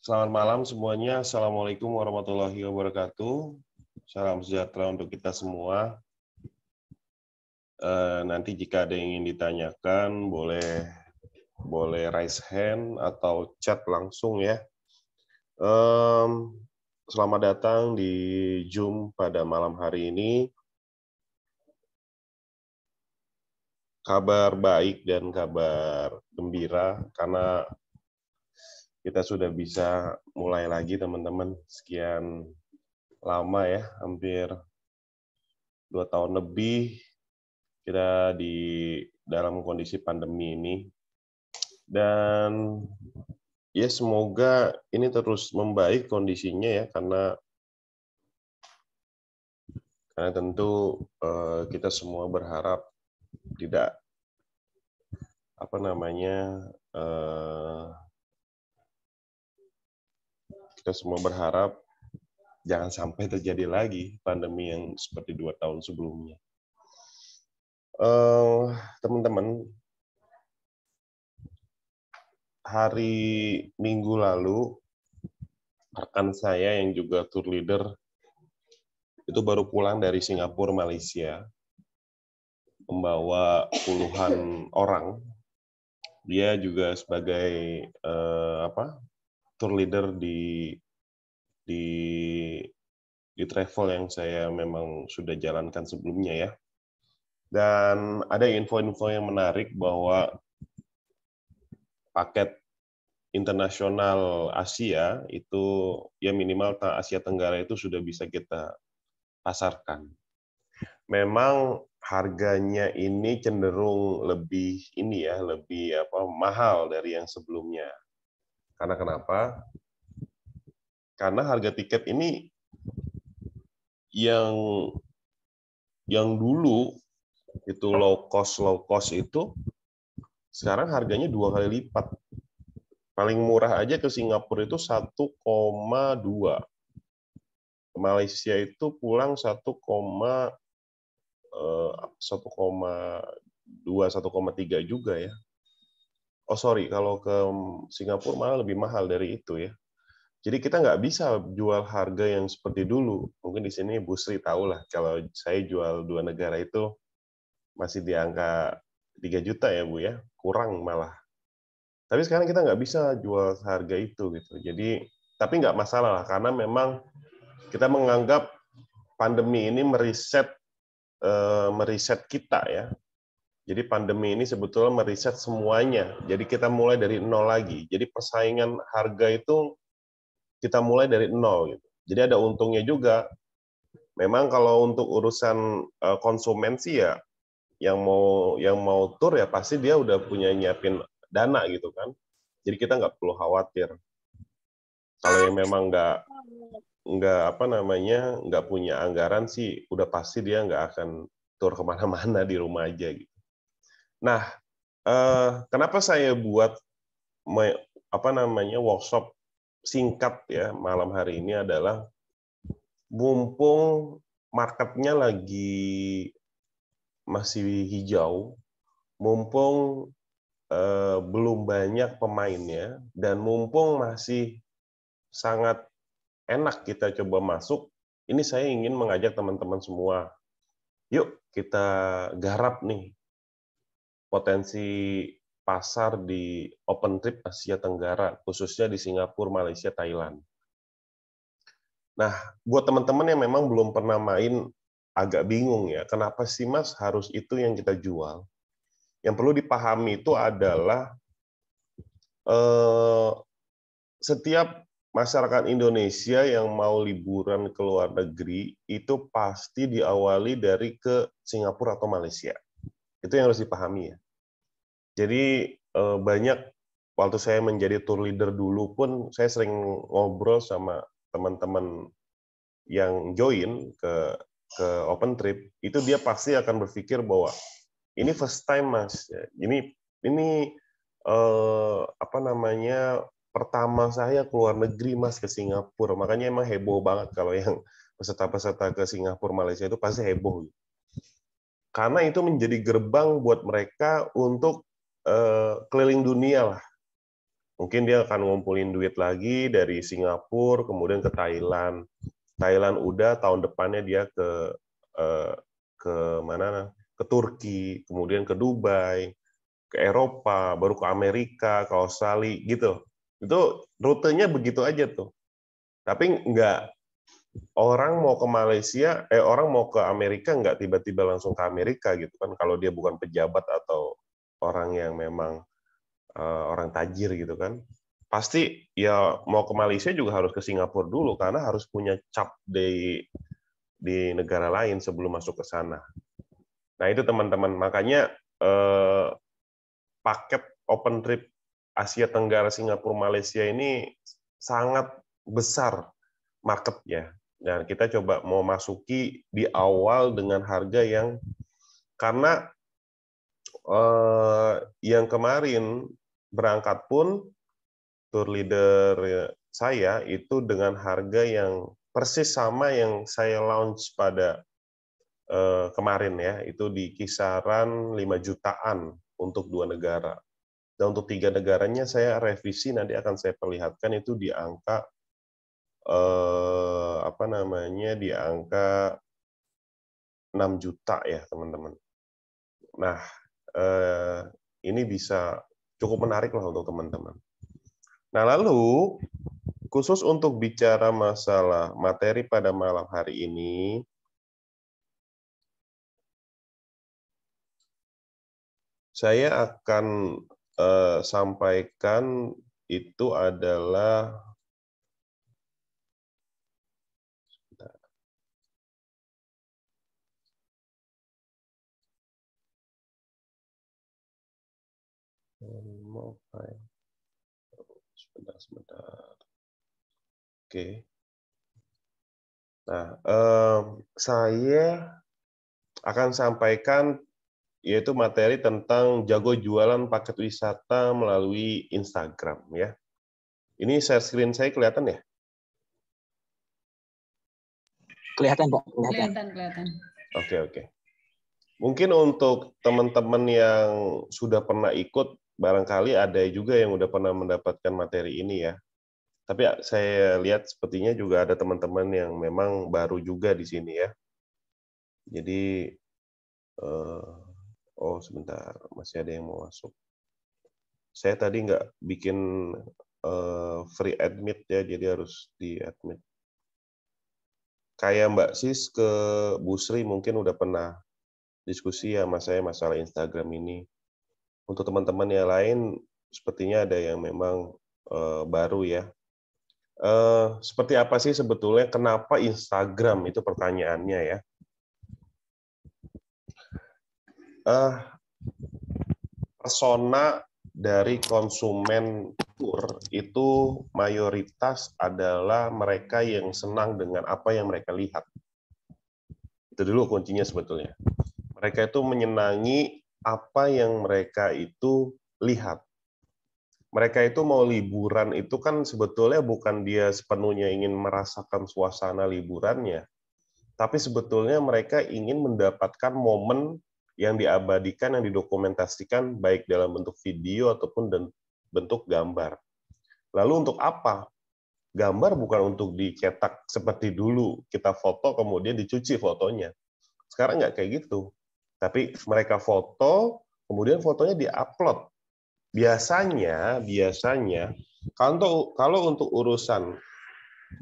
Selamat malam semuanya. Assalamualaikum warahmatullahi wabarakatuh. Salam sejahtera untuk kita semua. Nanti jika ada yang ingin ditanyakan, boleh raise hand atau chat langsung ya. Selamat datang di Zoom pada malam hari ini. Kabar baik dan kabar gembira karena kita sudah bisa mulai lagi teman-teman. Sekian lama ya, hampir 2 tahun lebih kita di dalam kondisi pandemi ini. Dan ya semoga ini terus membaik kondisinya ya, karena tentu kita semua berharap tidak kita semua berharap jangan sampai terjadi lagi pandemi yang seperti 2 tahun sebelumnya. Teman-teman, hari Minggu lalu rekan saya yang juga tour leader itu baru pulang dari Singapura, Malaysia, membawa puluhan orang. Dia juga sebagai tour leader di travel yang saya memang sudah jalankan sebelumnya ya. Dan ada info-info yang menarik bahwa paket internasional Asia itu ya minimal Asia Tenggara itu sudah bisa kita pasarkan. Memang harganya ini cenderung lebih mahal dari yang sebelumnya. Karena kenapa? Karena harga tiket ini yang dulu itu low cost itu sekarang harganya 2 kali lipat. Paling murah aja ke Singapura itu 1,2. Ke Malaysia itu pulang 1,2, 1,3 juga ya. Oh sorry, kalau ke Singapura malah lebih mahal dari itu ya. Jadi kita nggak bisa jual harga yang seperti dulu. Mungkin di sini Bu Sri tahu lah, kalau saya jual 2 negara itu masih di angka 3 juta ya Bu ya, kurang malah. Tapi sekarang kita nggak bisa jual harga itu gitu. Jadi tapi nggak masalah lah, karena memang kita menganggap pandemi ini meriset kita ya. Jadi pandemi ini sebetulnya meriset semuanya. Jadi kita mulai dari nol lagi. Jadi persaingan harga itu kita mulai dari nol gitu. Jadi ada untungnya juga. Memang kalau untuk urusan konsumen sih ya, yang mau tur ya pasti dia udah punya nyiapin dana gitu kan. Jadi kita nggak perlu khawatir. Kalau yang memang nggak punya anggaran sih, udah pasti dia nggak akan tur kemana-mana, di rumah aja gitu. Nah, kenapa saya buat workshop singkat ya malam hari ini adalah mumpung marketnya lagi masih hijau, mumpung belum banyak pemainnya, dan mumpung masih sangat enak kita coba masuk, ini saya ingin mengajak teman-teman semua, yuk kita garap nih potensi pasar di open trip Asia Tenggara, khususnya di Singapura, Malaysia, Thailand. Nah, buat teman-teman yang memang belum pernah main, agak bingung ya, kenapa sih Mas harus itu yang kita jual? Yang perlu dipahami itu adalah setiap masyarakat Indonesia yang mau liburan ke luar negeri itu pasti diawali dari ke Singapura atau Malaysia. Itu yang harus dipahami ya. Jadi banyak, waktu saya menjadi tour leader dulu pun saya sering ngobrol sama teman-teman yang join ke open trip, itu dia pasti akan berpikir bahwa ini first time Mas. Ini apa namanya, pertama saya keluar negeri Mas, ke Singapura. Makanya emang heboh banget kalau yang peserta-peserta ke Singapura, Malaysia itu pasti heboh. Karena itu menjadi gerbang buat mereka untuk keliling dunia lah. Mungkin dia akan ngumpulin duit lagi dari Singapura, kemudian ke Thailand. Thailand udah, tahun depannya dia ke mana? Ke Turki, kemudian ke Dubai, ke Eropa, baru ke Amerika, ke Australia, gitu. Itu rutenya begitu aja tuh. Tapi nggak, orang mau ke Malaysia, orang mau ke Amerika nggak tiba-tiba langsung ke Amerika gitu kan, kalau dia bukan pejabat atau orang yang memang orang tajir gitu kan. Pasti ya mau ke Malaysia juga harus ke Singapura dulu karena harus punya cap di negara lain sebelum masuk ke sana. Nah itu teman-teman, makanya paket open trip Asia Tenggara Singapura Malaysia ini sangat besar marketnya. Dan kita coba mau masuki di awal dengan harga yang, karena yang kemarin berangkat pun tour leader saya itu dengan harga yang persis sama yang saya launch pada kemarin ya, itu di kisaran 5 jutaan untuk 2 negara. Dan untuk 3 negaranya saya revisi, nanti akan saya perlihatkan itu di angka apa namanya, di angka 6 juta ya teman-teman. Nah ini bisa cukup menarik lah untuk teman-teman. Nah lalu khusus untuk bicara masalah materi pada malam hari ini, saya akan sampaikan itu adalah sebentar. Oke. Nah, saya akan sampaikan yaitu materi tentang jago jualan paket wisata melalui Instagram ya. Ini share screen saya kelihatan ya? Kelihatan, Pak. Kelihatan. Oke. Mungkin untuk teman-teman yang sudah pernah ikut, barangkali ada juga yang udah pernah mendapatkan materi ini ya. Tapi saya lihat sepertinya juga ada teman-teman yang memang baru juga di sini ya. Jadi, oh sebentar, masih ada yang mau masuk. Saya tadi nggak bikin free admit ya, jadi harus di admit. Kayak Mbak Sis ke Bu Sri mungkin udah pernah diskusi ya sama saya masalah Instagram ini. Untuk teman-teman yang lain, sepertinya ada yang memang baru ya. Seperti apa sih sebetulnya kenapa Instagram, itu pertanyaannya ya. Persona dari konsumen tour itu mayoritas adalah mereka yang senang dengan apa yang mereka lihat. Itu dulu kuncinya sebetulnya. Mereka itu menyenangi apa yang mereka itu lihat. Mereka itu mau liburan itu kan sebetulnya bukan dia sepenuhnya ingin merasakan suasana liburannya, tapi sebetulnya mereka ingin mendapatkan momen yang diabadikan, yang didokumentasikan baik dalam bentuk video ataupun bentuk gambar. Lalu untuk apa? Gambar bukan untuk dicetak seperti dulu, kita foto kemudian dicuci fotonya. Sekarang nggak kayak gitu. Tapi mereka foto, kemudian fotonya di-upload. Biasanya kalau untuk urusan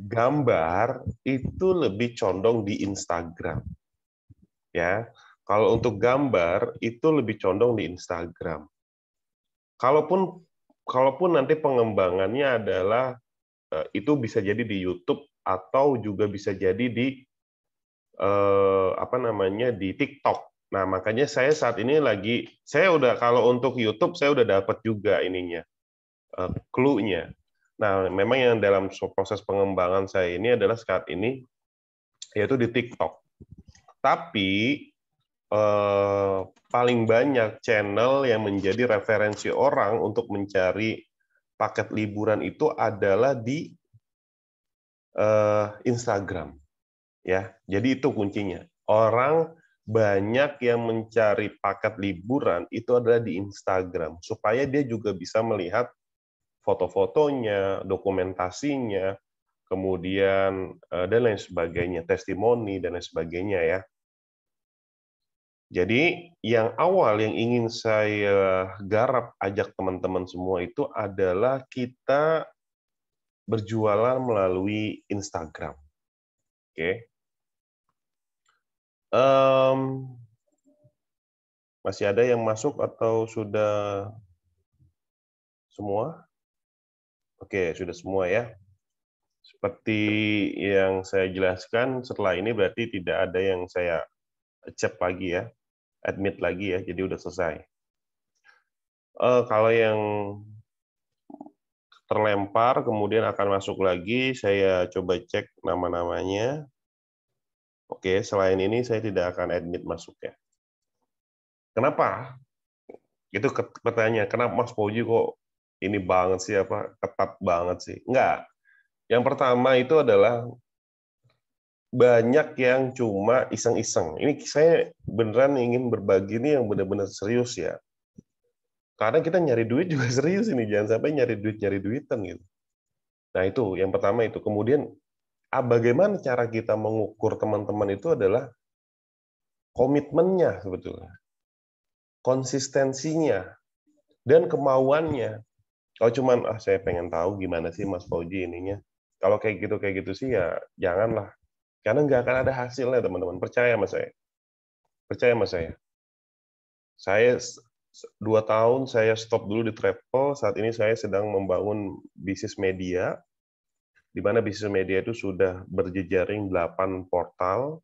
gambar itu lebih condong di Instagram. Ya. Kalau untuk gambar itu lebih condong di Instagram. Kalaupun nanti pengembangannya adalah itu bisa jadi di YouTube atau juga bisa jadi di di TikTok. Nah, makanya saya saat ini kalau untuk YouTube saya udah dapat juga ininya, clue-nya. Nah, memang yang dalam proses pengembangan saya ini adalah saat ini yaitu di TikTok. Tapi paling banyak channel yang menjadi referensi orang untuk mencari paket liburan itu adalah di Instagram. Ya, jadi itu kuncinya. Orang banyak yang mencari paket liburan itu adalah di Instagram, supaya dia juga bisa melihat foto-fotonya, dokumentasinya, kemudian dan lain sebagainya, testimoni dan lain sebagainya ya. Jadi yang awal yang ingin saya garap ajak teman-teman semua itu adalah kita berjualan melalui Instagram. Oke. Masih ada yang masuk atau sudah semua? Oke, sudah semua ya. Seperti yang saya jelaskan, setelah ini berarti tidak ada yang saya accept lagi ya, admit lagi ya, jadi udah selesai. Kalau yang terlempar, kemudian akan masuk lagi, saya coba cek nama-namanya. Oke, selain ini saya tidak akan admit masuk ya. Kenapa? Itu pertanyaan, kenapa Mas Fauji kok ini banget sih, apa ketat banget sih? Enggak. Yang pertama itu adalah banyak yang cuma iseng-iseng. Ini saya beneran ingin berbagi ini yang benar-benar serius ya. Karena kita nyari duit juga serius ini, jangan sampai nyari duitan gitu. Nah itu, yang pertama itu. Kemudian, bagaimana cara kita mengukur teman-teman itu adalah komitmennya sebetulnya, konsistensinya, dan kemauannya. Kalau cuman, saya pengen tahu gimana sih Mas Fauji ininya. Kalau kayak gitu sih ya janganlah. Karena nggak akan ada hasilnya teman-teman. Percaya sama saya. Percaya sama saya. Saya 2 tahun saya stop dulu di travel. Saat ini saya sedang membangun bisnis media, di mana bisnis media itu sudah berjejaring 8 portal.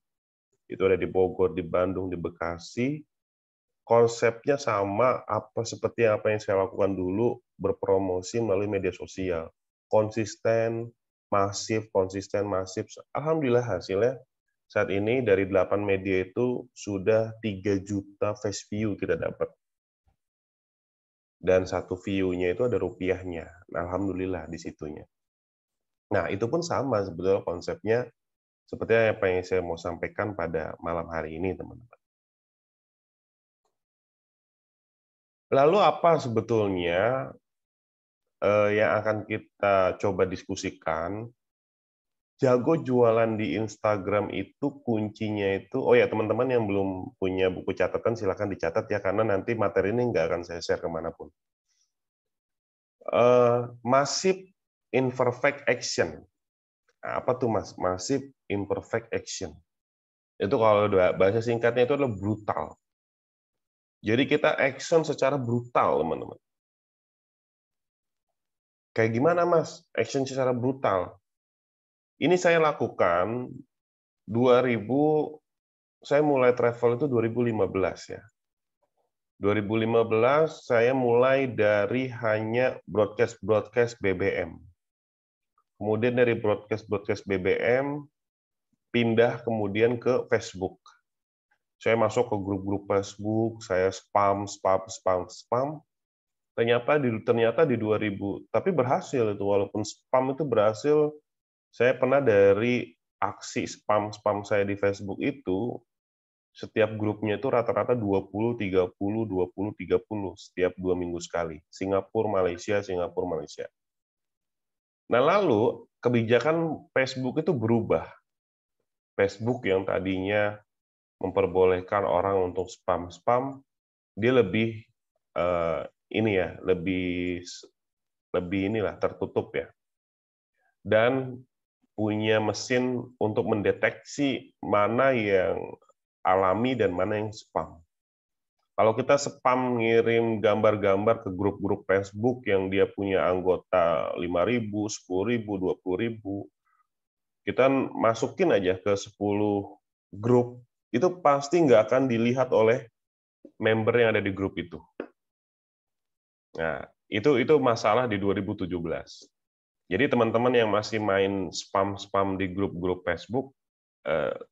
Itu ada di Bogor, di Bandung, di Bekasi. Konsepnya sama seperti apa yang saya lakukan dulu, berpromosi melalui media sosial. Konsisten, masif. Alhamdulillah hasilnya saat ini dari 8 media itu sudah 3 juta face view kita dapat. Dan satu view-nya itu ada rupiahnya. Alhamdulillah di situnya. Nah, itu pun sama sebetulnya konsepnya seperti apa yang saya mau sampaikan pada malam hari ini, teman-teman. Lalu apa sebetulnya yang akan kita coba diskusikan? Jago jualan di Instagram itu kuncinya itu, oh ya teman-teman yang belum punya buku catatan silakan dicatat ya, karena nanti materi ini nggak akan saya share kemanapun. Massive imperfect action. Apa tuh Mas? Massive imperfect action. Itu kalau bahasa singkatnya itu adalah brutal. Jadi kita action secara brutal, teman-teman. Kayak gimana Mas? Action secara brutal. Ini saya lakukan 2000, saya mulai travel itu 2015 ya. 2015 saya mulai dari hanya broadcast BBM. Kemudian dari broadcast BBM pindah kemudian ke Facebook. Saya masuk ke grup-grup Facebook, saya spam. Ternyata di 2000, tapi berhasil itu, walaupun spam itu berhasil. Saya pernah dari aksi spam saya di Facebook itu, setiap grupnya itu rata-rata 20, 30, 20, 30 setiap 2 minggu sekali. Singapura, Malaysia. Nah, lalu kebijakan Facebook itu berubah. Facebook yang tadinya memperbolehkan orang untuk spam, dia lebih lebih tertutup ya. Dan punya mesin untuk mendeteksi mana yang alami dan mana yang spam. Kalau kita spam ngirim gambar-gambar ke grup-grup Facebook yang dia punya anggota 5.000, 10.000, 20.000, kita masukin aja ke 10 grup, itu pasti nggak akan dilihat oleh member yang ada di grup itu. Nah, itu masalah di 2017. Jadi teman-teman yang masih main spam di grup-grup Facebook,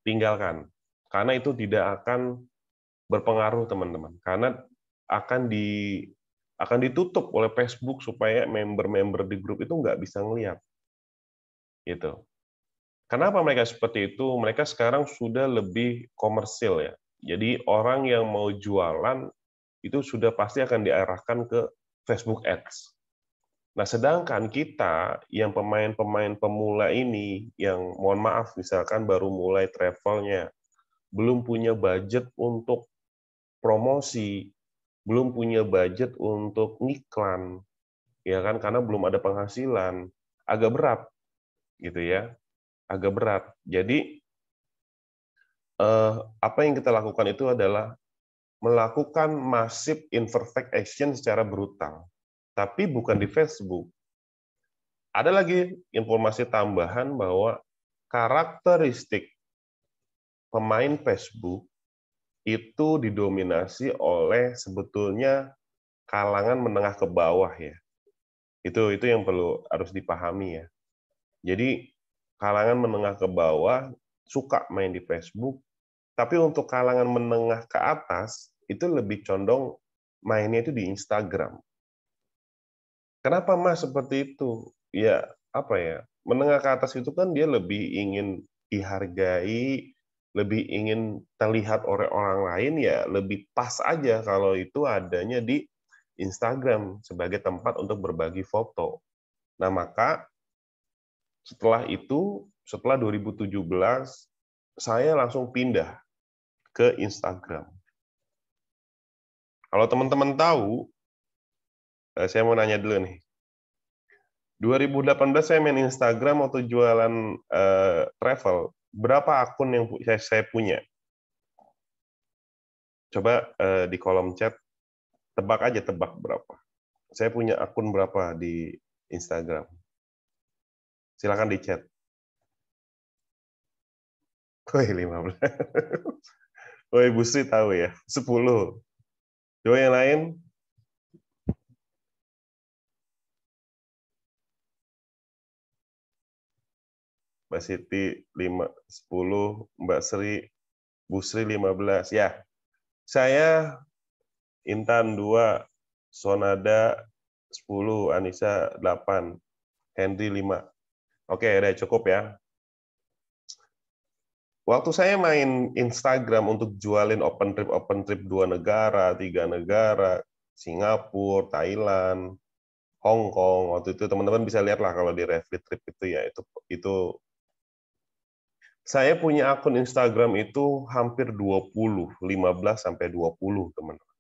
tinggalkan. Karena itu tidak akan berpengaruh teman-teman, karena akan ditutup oleh Facebook supaya member-member di grup itu nggak bisa ngelihat. Gitu. Kenapa mereka seperti itu? Mereka sekarang sudah lebih komersil ya. Jadi orang yang mau jualan itu sudah pasti akan diarahkan ke Facebook Ads. Nah, sedangkan kita yang pemain-pemain pemula ini, yang mohon maaf misalkan baru mulai travelnya, belum punya budget untuk promosi, belum punya budget untuk ngiklan, ya kan, karena belum ada penghasilan, agak berat, gitu ya, agak berat. Jadi apa yang kita lakukan itu adalah melakukan massive imperfect action secara brutal, tapi bukan di Facebook. Ada lagi informasi tambahan bahwa karakteristik pemain Facebook itu didominasi oleh sebetulnya kalangan menengah ke bawah ya. Itu yang harus dipahami ya. Jadi kalangan menengah ke bawah suka main di Facebook, tapi untuk kalangan menengah ke atas itu lebih condong mainnya itu di Instagram. Kenapa Mas seperti itu? Ya, apa ya? Menengah ke atas itu kan dia lebih ingin dihargai, lebih ingin terlihat oleh orang lain, ya lebih pas aja kalau itu adanya di Instagram sebagai tempat untuk berbagi foto. Nah, maka setelah itu, setelah 2017, saya langsung pindah ke Instagram. Kalau teman-teman tahu, saya mau nanya dulu nih. 2018 saya main Instagram waktu jualan travel. Berapa akun yang saya punya? Coba di kolom chat, tebak aja tebak berapa. Saya punya akun berapa di Instagram? Silakan di chat. Woi, 15. Woi, Bu Sri tahu ya? 10. Coba yang lain? Mbak Siti 10, Mbak Sri, Bu Sri 15. Ya, saya Intan 2, Sonada 10, Anissa 8, Henry 5. Oke, udah cukup ya. Waktu saya main Instagram untuk jualin open trip 2 negara, 3 negara, Singapura, Thailand, Hong Kong, waktu itu teman-teman bisa lihat lah kalau di Refit Trip itu ya, itu saya punya akun Instagram itu hampir 20, 15 sampai 20, teman-teman.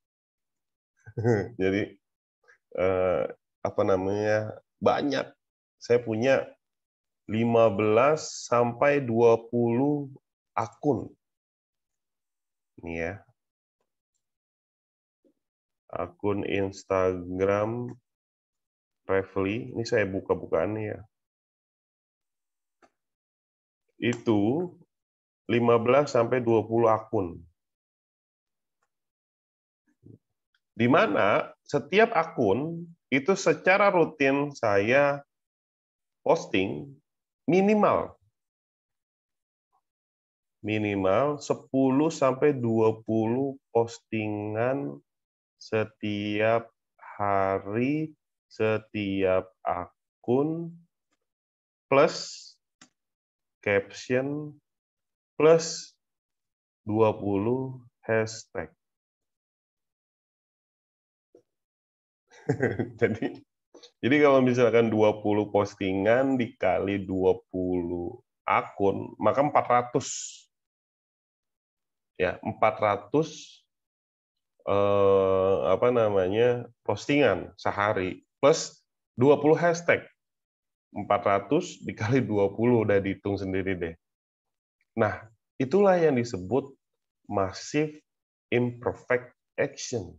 Jadi apa namanya? Banyak. Saya punya 15 sampai 20 akun. Ini ya. Akun Instagram Revely, ini saya buka-bukaan ya. Itu 15 sampai 20 akun. Di mana setiap akun itu secara rutin saya posting minimal 10 sampai 20 postingan setiap hari, setiap akun, plus caption, plus 20 hashtag. Jadi kalau misalkan 20 postingan dikali 20 akun, maka 400. Ya, 400 apa namanya? Postingan sehari plus 20 hashtag. 400 dikali 20 udah dihitung sendiri deh. Nah, itulah yang disebut massive imperfect action.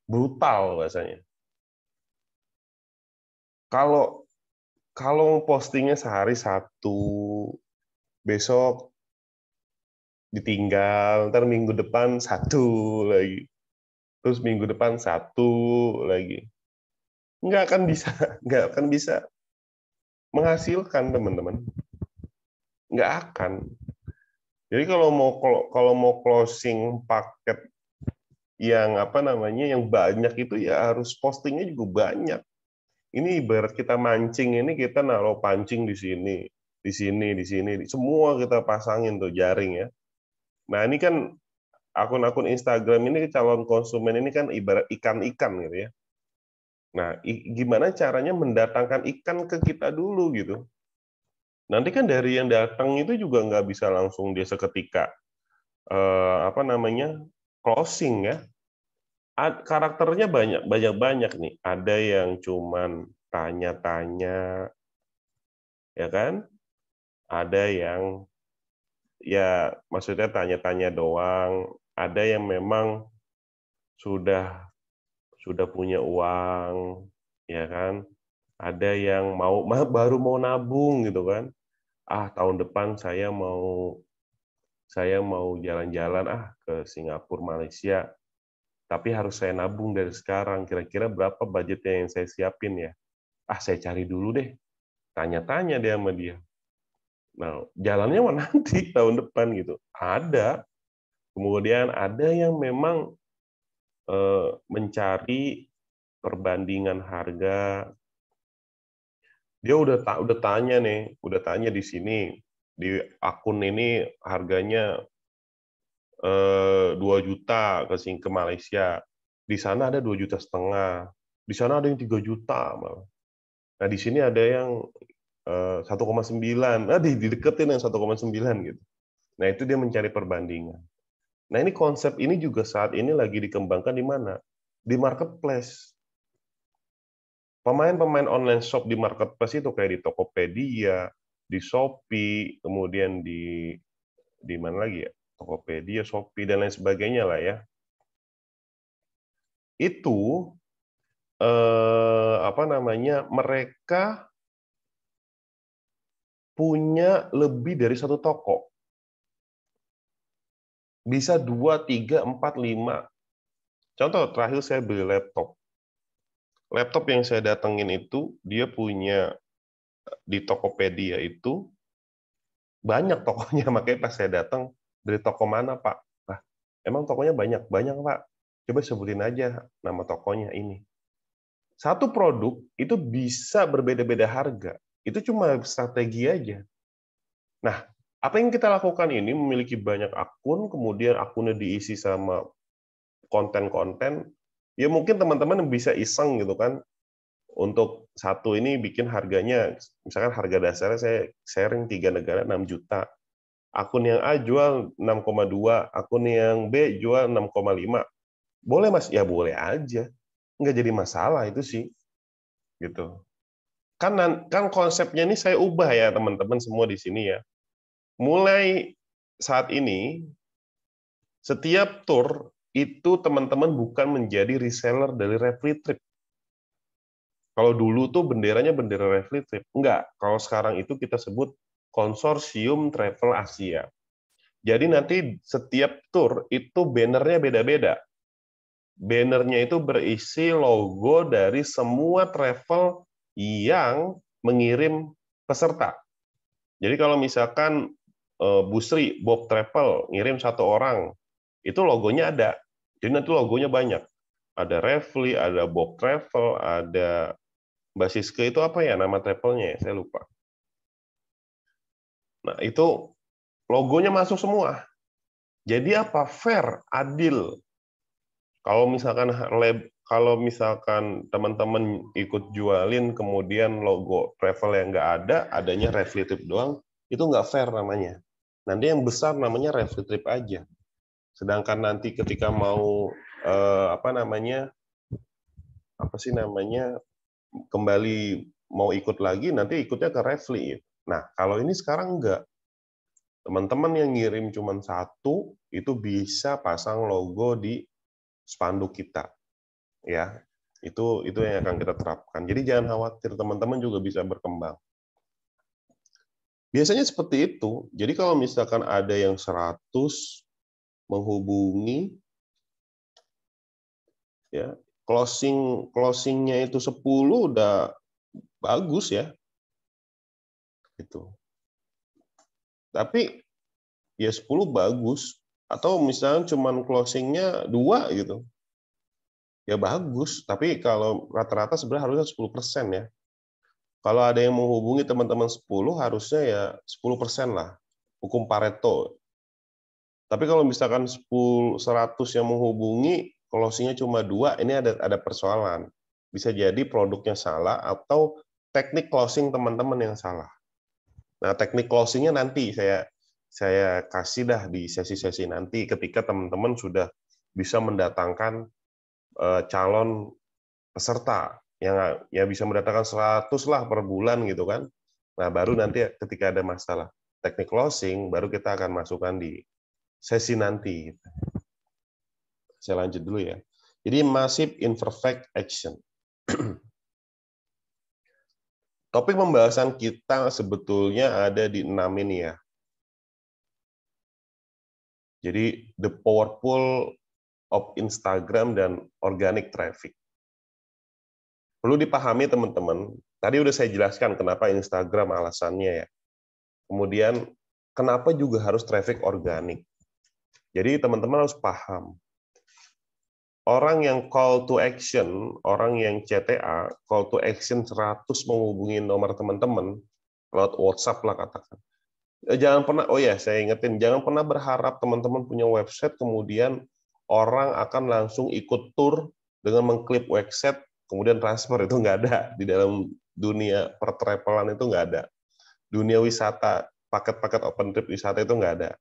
Brutal bahasanya. Kalau postingnya sehari 1, besok ditinggal, ntar minggu depan 1 lagi. Terus minggu depan 1 lagi. Nggak akan bisa menghasilkan, teman-teman. Nggak akan. Jadi kalau mau closing paket yang banyak itu ya harus postingnya juga banyak. Ini ibarat kita mancing, ini kita naruh pancing di sini, di sini, di sini, semua kita pasangin tuh jaring ya. Nah ini kan akun-akun Instagram ini calon konsumen ini kan ibarat ikan-ikan gitu ya. Nah gimana caranya mendatangkan ikan ke kita dulu gitu. Nanti kan dari yang datang itu juga nggak bisa langsung dia seketika closing ya. Karakternya banyak nih. Ada yang cuman tanya-tanya, ya kan? Ada yang ya maksudnya tanya-tanya doang. Ada yang memang sudah punya uang, ya kan? Ada yang baru mau nabung gitu kan? Tahun depan saya mau jalan-jalan ke Singapura, Malaysia. Tapi harus saya nabung dari sekarang. Kira-kira berapa budgetnya yang saya siapin ya? Saya cari dulu deh. Tanya-tanya dia sama dia. Nah, jalannya nanti tahun depan gitu. Ada. Kemudian ada yang memang mencari perbandingan harga. Dia udah tanya di sini, di akun ini harganya 2 juta ke Malaysia. Di sana ada 2,5 juta. Di sana ada yang 3 juta malah. Nah, di sini ada yang 1,9. Dideketin yang 1,9 gitu. Nah, itu dia mencari perbandingan. Nah, ini konsep ini juga saat ini lagi dikembangkan di mana? Di marketplace. Pemain-pemain online shop di marketplace itu kayak di Tokopedia, di Shopee, kemudian di mana lagi ya? Tokopedia, Shopee dan lain sebagainya lah ya. Itu mereka punya lebih dari satu toko. Bisa 2, 3, 4, 5. Contoh, terakhir saya beli laptop. Laptop yang saya datengin itu, dia punya di Tokopedia itu, banyak tokonya. Makanya pas saya datang, dari toko mana, Pak? Nah, emang tokonya banyak? Banyak, Pak. Coba sebutin aja nama tokonya ini. Satu produk itu bisa berbeda-beda harga. Itu cuma strategi aja. Nah, apa yang kita lakukan ini memiliki banyak akun, kemudian akunnya diisi sama konten-konten, ya mungkin teman-teman bisa iseng gitu kan, untuk satu ini bikin harganya, misalkan harga dasarnya saya sharing 3 negara 6 juta. Akun yang A jual 6,2, akun yang B jual 6,5. Boleh Mas? Ya boleh aja. Nggak jadi masalah itu sih. Gitu. Kan konsepnya ini saya ubah ya teman-teman semua di sini ya. Mulai saat ini, setiap tour itu teman-teman bukan menjadi reseller dari Reflitrip. Kalau dulu tuh benderanya bendera Reflitrip. Enggak, kalau sekarang itu kita sebut Konsorsium Travel Asia. Jadi nanti setiap tour itu bannernya beda-beda. Bannernya itu berisi logo dari semua travel yang mengirim peserta. Jadi kalau misalkan Bu Sri, Bob Travel, ngirim 1 orang, itu logonya ada. Jadi nanti logonya banyak. Ada Refly, ada Bob Travel, ada Mbak Siske itu apa ya nama travelnya ya? Saya lupa. Nah, itu logonya masuk semua. Jadi apa? Fair, adil. Kalau misalkan teman-teman ikut jualin kemudian logo travel yang nggak ada, adanya Reflitrip doang, itu nggak fair namanya. Nanti yang besar namanya Reflitrip aja. Sedangkan nanti ketika mau kembali mau ikut lagi, nanti ikutnya ke Refli. Nah, kalau ini sekarang enggak. Teman-teman yang ngirim cuma 1, itu bisa pasang logo di spanduk kita. Ya, itu yang akan kita terapkan. Jadi jangan khawatir, teman-teman juga bisa berkembang. Biasanya seperti itu. Jadi kalau misalkan ada yang 100 menghubungi, ya closingnya itu 10 udah bagus ya. Gitu. Tapi ya 10 bagus. Atau misalnya cuman closingnya 2 gitu. Ya bagus, tapi kalau rata-rata sebenarnya harusnya 10% ya. Kalau ada yang menghubungi teman-teman 10, harusnya ya 10% lah. Hukum Pareto. Tapi kalau misalkan 100 yang menghubungi, closing-nya cuma 2, ini ada persoalan. Bisa jadi produknya salah atau teknik closing teman-teman yang salah. Nah, teknik closing-nya nanti saya kasih dah di sesi-sesi nanti ketika teman-teman sudah bisa mendatangkan calon peserta yang ya bisa mendatangkan 100 lah per bulan gitu kan. Nah, baru nanti ketika ada masalah teknik closing, baru kita akan masukkan di sesi nanti. Saya lanjut dulu ya. Jadi massive imperfect action. Topik pembahasan kita sebetulnya ada di 6 ini ya. Jadi the powerful of Instagram dan organic traffic. Perlu dipahami teman-teman, tadi udah saya jelaskan kenapa Instagram alasannya ya. Kemudian kenapa juga harus traffic organik. Jadi teman-teman harus paham. Orang yang call to action, orang yang CTA, call to action 100 menghubungi nomor teman-teman, lewat WhatsApp lah katakan. Jangan pernah, oh ya saya ingetin, jangan pernah berharap teman-teman punya website, kemudian orang akan langsung ikut tur dengan mengklik website, kemudian transfer. Itu nggak ada. Di dalam dunia pertravelan itu nggak ada. Dunia wisata, paket-paket open trip wisata itu nggak ada.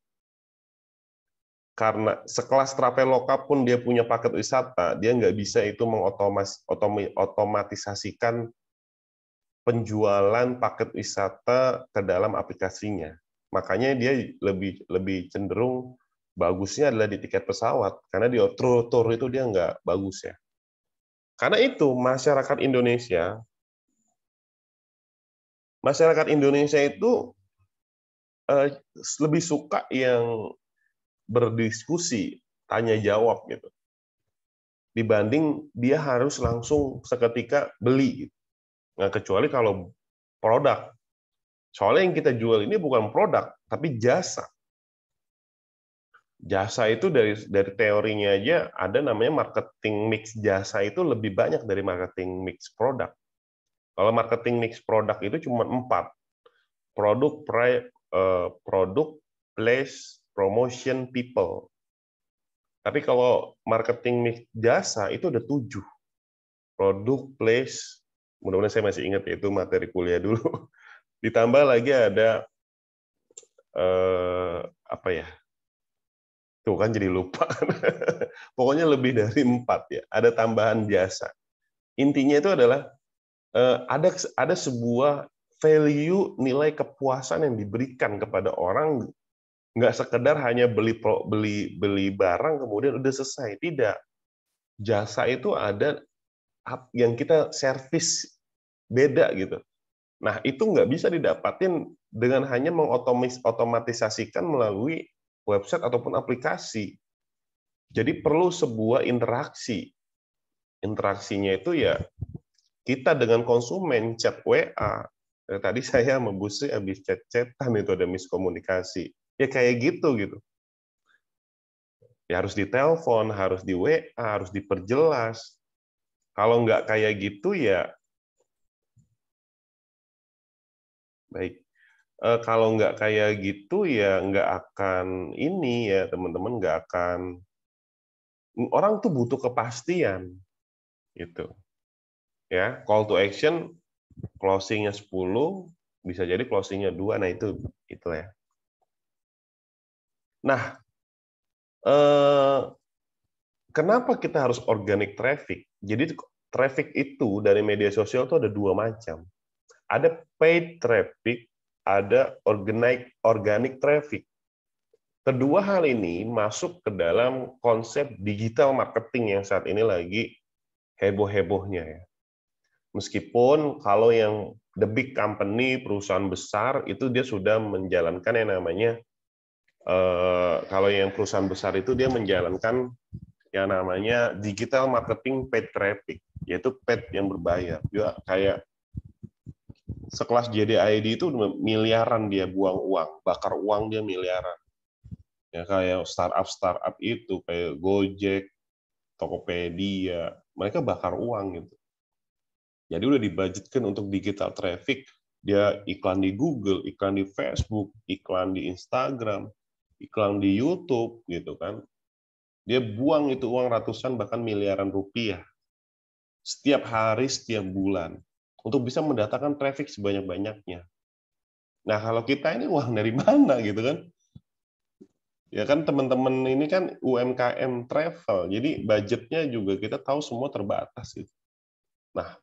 Karena sekelas Traveloka pun dia punya paket wisata, dia nggak bisa itu mengotomatisasikan penjualan paket wisata ke dalam aplikasinya. Makanya dia lebih cenderung bagusnya adalah di tiket pesawat, karena di tour itu dia nggak bagus ya. Karena itu masyarakat Indonesia itu lebih suka yang berdiskusi, tanya jawab gitu, dibanding dia harus langsung seketika beli. Nah, kecuali kalau produk. Soalnya yang kita jual ini bukan produk, tapi jasa. Jasa itu dari teorinya aja ada namanya marketing mix jasa itu lebih banyak dari marketing mix produk. Kalau marketing mix produk itu cuma 4. Produk, place, promotion, people. Tapi kalau marketing mix jasa itu ada 7. Produk, place, mudah-mudahan saya masih ingat ya, itu materi kuliah dulu. Ditambah lagi ada apa ya? Tuh kan jadi lupa. Pokoknya lebih dari 4 ya. Ada tambahan jasa. Intinya itu adalah ada sebuah value, nilai kepuasan yang diberikan kepada orang, nggak sekedar hanya beli barang kemudian udah selesai. Tidak. Jasa itu ada yang kita servis beda gitu. Nah, itu nggak bisa didapatin dengan hanya mengotomatisasikan melalui website ataupun aplikasi. Jadi perlu sebuah interaksi. Interaksinya itu ya kita dengan konsumen, chat WA. Tadi saya membusri habis chat-chatan itu ada miskomunikasi. Ya kayak gitu. Ya harus ditelepon, harus di WA, harus diperjelas. Kalau nggak kayak gitu ya baik. Kalau nggak kayak gitu ya nggak akan ini ya teman-teman, nggak akan, orang tuh butuh kepastian gitu ya. Call to action closingnya 10, bisa jadi closingnya 2. Nah itu ya. Nah, kenapa kita harus organic traffic? Jadi traffic itu dari media sosial itu ada 2 macam. Ada paid traffic, ada organic traffic. Kedua hal ini masuk ke dalam konsep digital marketing yang saat ini lagi heboh-hebohnya ya. Meskipun kalau yang the big company, perusahaan besar, itu dia sudah menjalankan yang namanya, kalau yang perusahaan besar itu dia menjalankan yang namanya digital marketing paid traffic, yaitu paid yang berbayar. Dia kayak sekelas JDID itu miliaran dia buang uang, bakar uang dia miliaran. Ya kayak startup itu kayak Gojek, Tokopedia, mereka bakar uang gitu. Jadi udah dibudgetkan untuk digital traffic, dia iklan di Google, iklan di Facebook, iklan di Instagram, iklan di YouTube gitu kan. Dia buang itu uang ratusan bahkan miliaran rupiah setiap hari, setiap bulan untuk bisa mendatangkan traffic sebanyak-banyaknya. Nah, kalau kita ini uang dari mana gitu kan? Ya kan teman-teman ini kan UMKM travel, jadi budgetnya juga kita tahu semua terbatas gitu. Nah,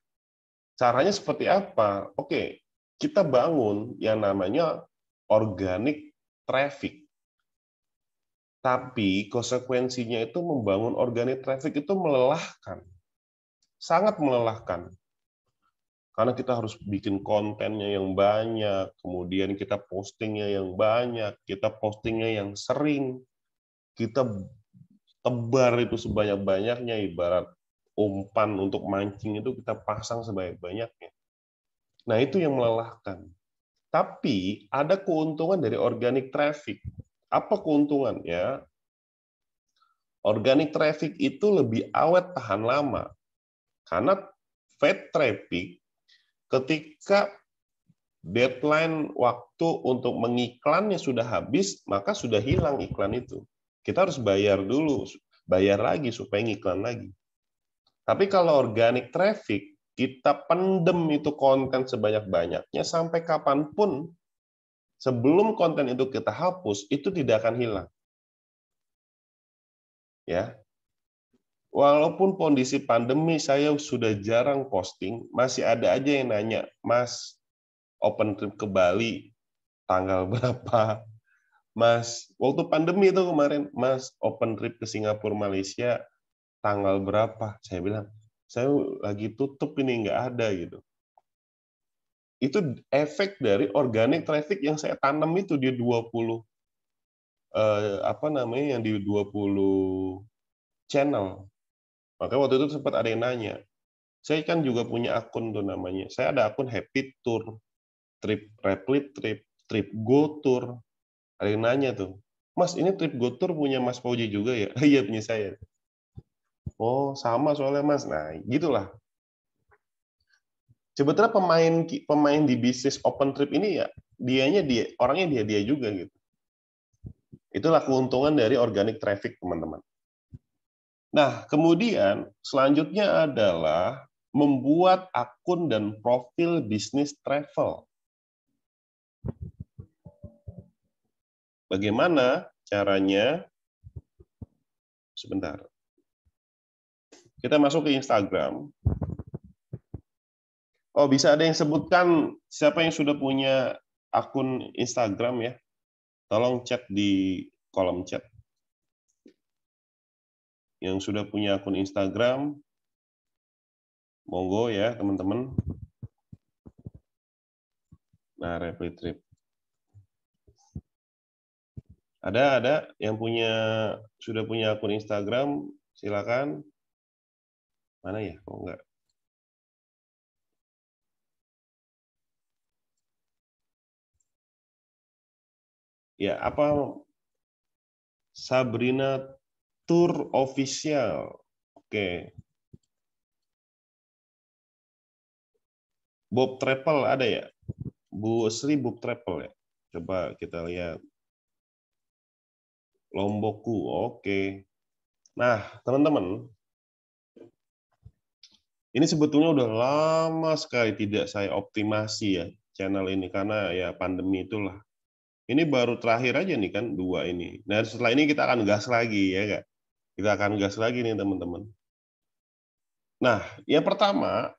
caranya seperti apa? Oke, kita bangun yang namanya organic traffic. Tapi konsekuensinya itu membangun organic traffic itu melelahkan. Sangat melelahkan. Karena kita harus bikin kontennya yang banyak, kemudian kita postingnya yang banyak, kita postingnya yang sering, kita tebar itu sebanyak-banyaknya, ibarat umpan untuk mancing itu kita pasang sebanyak-banyaknya. Nah, itu yang melelahkan. Tapi ada keuntungan dari organic traffic. Apa keuntungannya? Organic traffic itu lebih awet tahan lama. Karena paid traffic, ketika deadline waktu untuk mengiklannya sudah habis, maka sudah hilang iklan itu. Kita harus bayar dulu, bayar lagi supaya ngiklan lagi. Tapi kalau organic traffic, kita pendem itu konten sebanyak-banyaknya sampai kapanpun, sebelum konten itu kita hapus, itu tidak akan hilang. Ya, walaupun kondisi pandemi saya sudah jarang posting, masih ada aja yang nanya, Mas, open trip ke Bali tanggal berapa? Mas, waktu pandemi itu kemarin, Mas, open trip ke Singapura, Malaysia tanggal berapa? Saya bilang, saya lagi tutup ini, nggak ada gitu. Itu efek dari organic traffic yang saya tanam itu di 20 yang di 20 channel. Maka waktu itu sempat ada yang nanya. Saya kan juga punya akun tuh namanya. Saya ada akun Happy Tour, Trip Replit Trip, Trip Go Tour. Ada yang nanya tuh, Mas, ini Trip Go Tour punya Mas Fauji juga ya? Iya, punya saya. Oh, sama soalnya Mas. Nah, gitulah. Sebetulnya pemain di bisnis open trip ini ya orangnya dia juga gitu. Itulah keuntungan dari organic traffic, teman-teman. Nah, kemudian selanjutnya adalah membuat akun dan profil bisnis travel. Bagaimana caranya? Sebentar. Kita masuk ke Instagram. Oh, bisa ada yang sebutkan siapa yang sudah punya akun Instagram ya? Tolong chat di kolom chat. Yang sudah punya akun Instagram, monggo ya teman-teman. Nah, Reply Trip. Ada yang sudah punya akun Instagram, silakan. Mana ya? Oh, enggak. Ya, apa Sabrina Tour Official. Oke. Bob Travel ada ya? Bu Sri Bob Travel ya? Coba kita lihat. Lombokku, oke. Nah, teman-teman, ini sebetulnya udah lama sekali tidak saya optimasi ya channel ini karena ya pandemi itulah. Ini baru terakhir aja nih kan 2 ini. Nah, setelah ini kita akan gas lagi ya Kak. Kita akan gas lagi nih teman-teman. Nah, yang pertama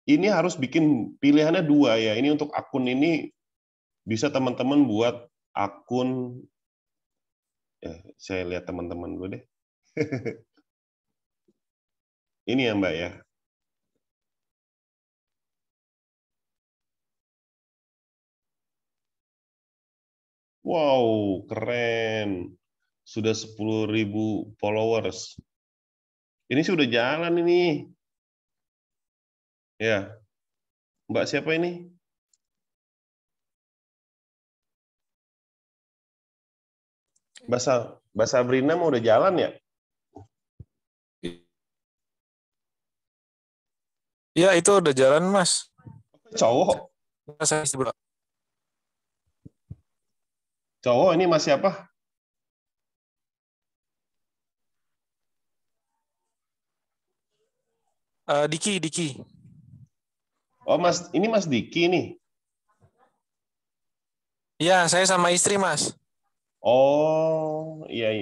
ini harus bikin pilihannya 2 ya. Ini untuk akun ini bisa teman-teman buat akun saya lihat teman-teman dulu deh. Ini ya Mbak ya. Wow, keren. Sudah 10.000 followers. Ini sudah jalan ini. Ya, Mbak siapa ini? Bahasa Brina mau udah jalan ya? Iya, itu udah jalan, Mas. Cowok. Saya istri Cowok ini masih apa? Diki. Oh, ini Mas Diki nih. Iya, saya sama istri, Mas. Oh, iya.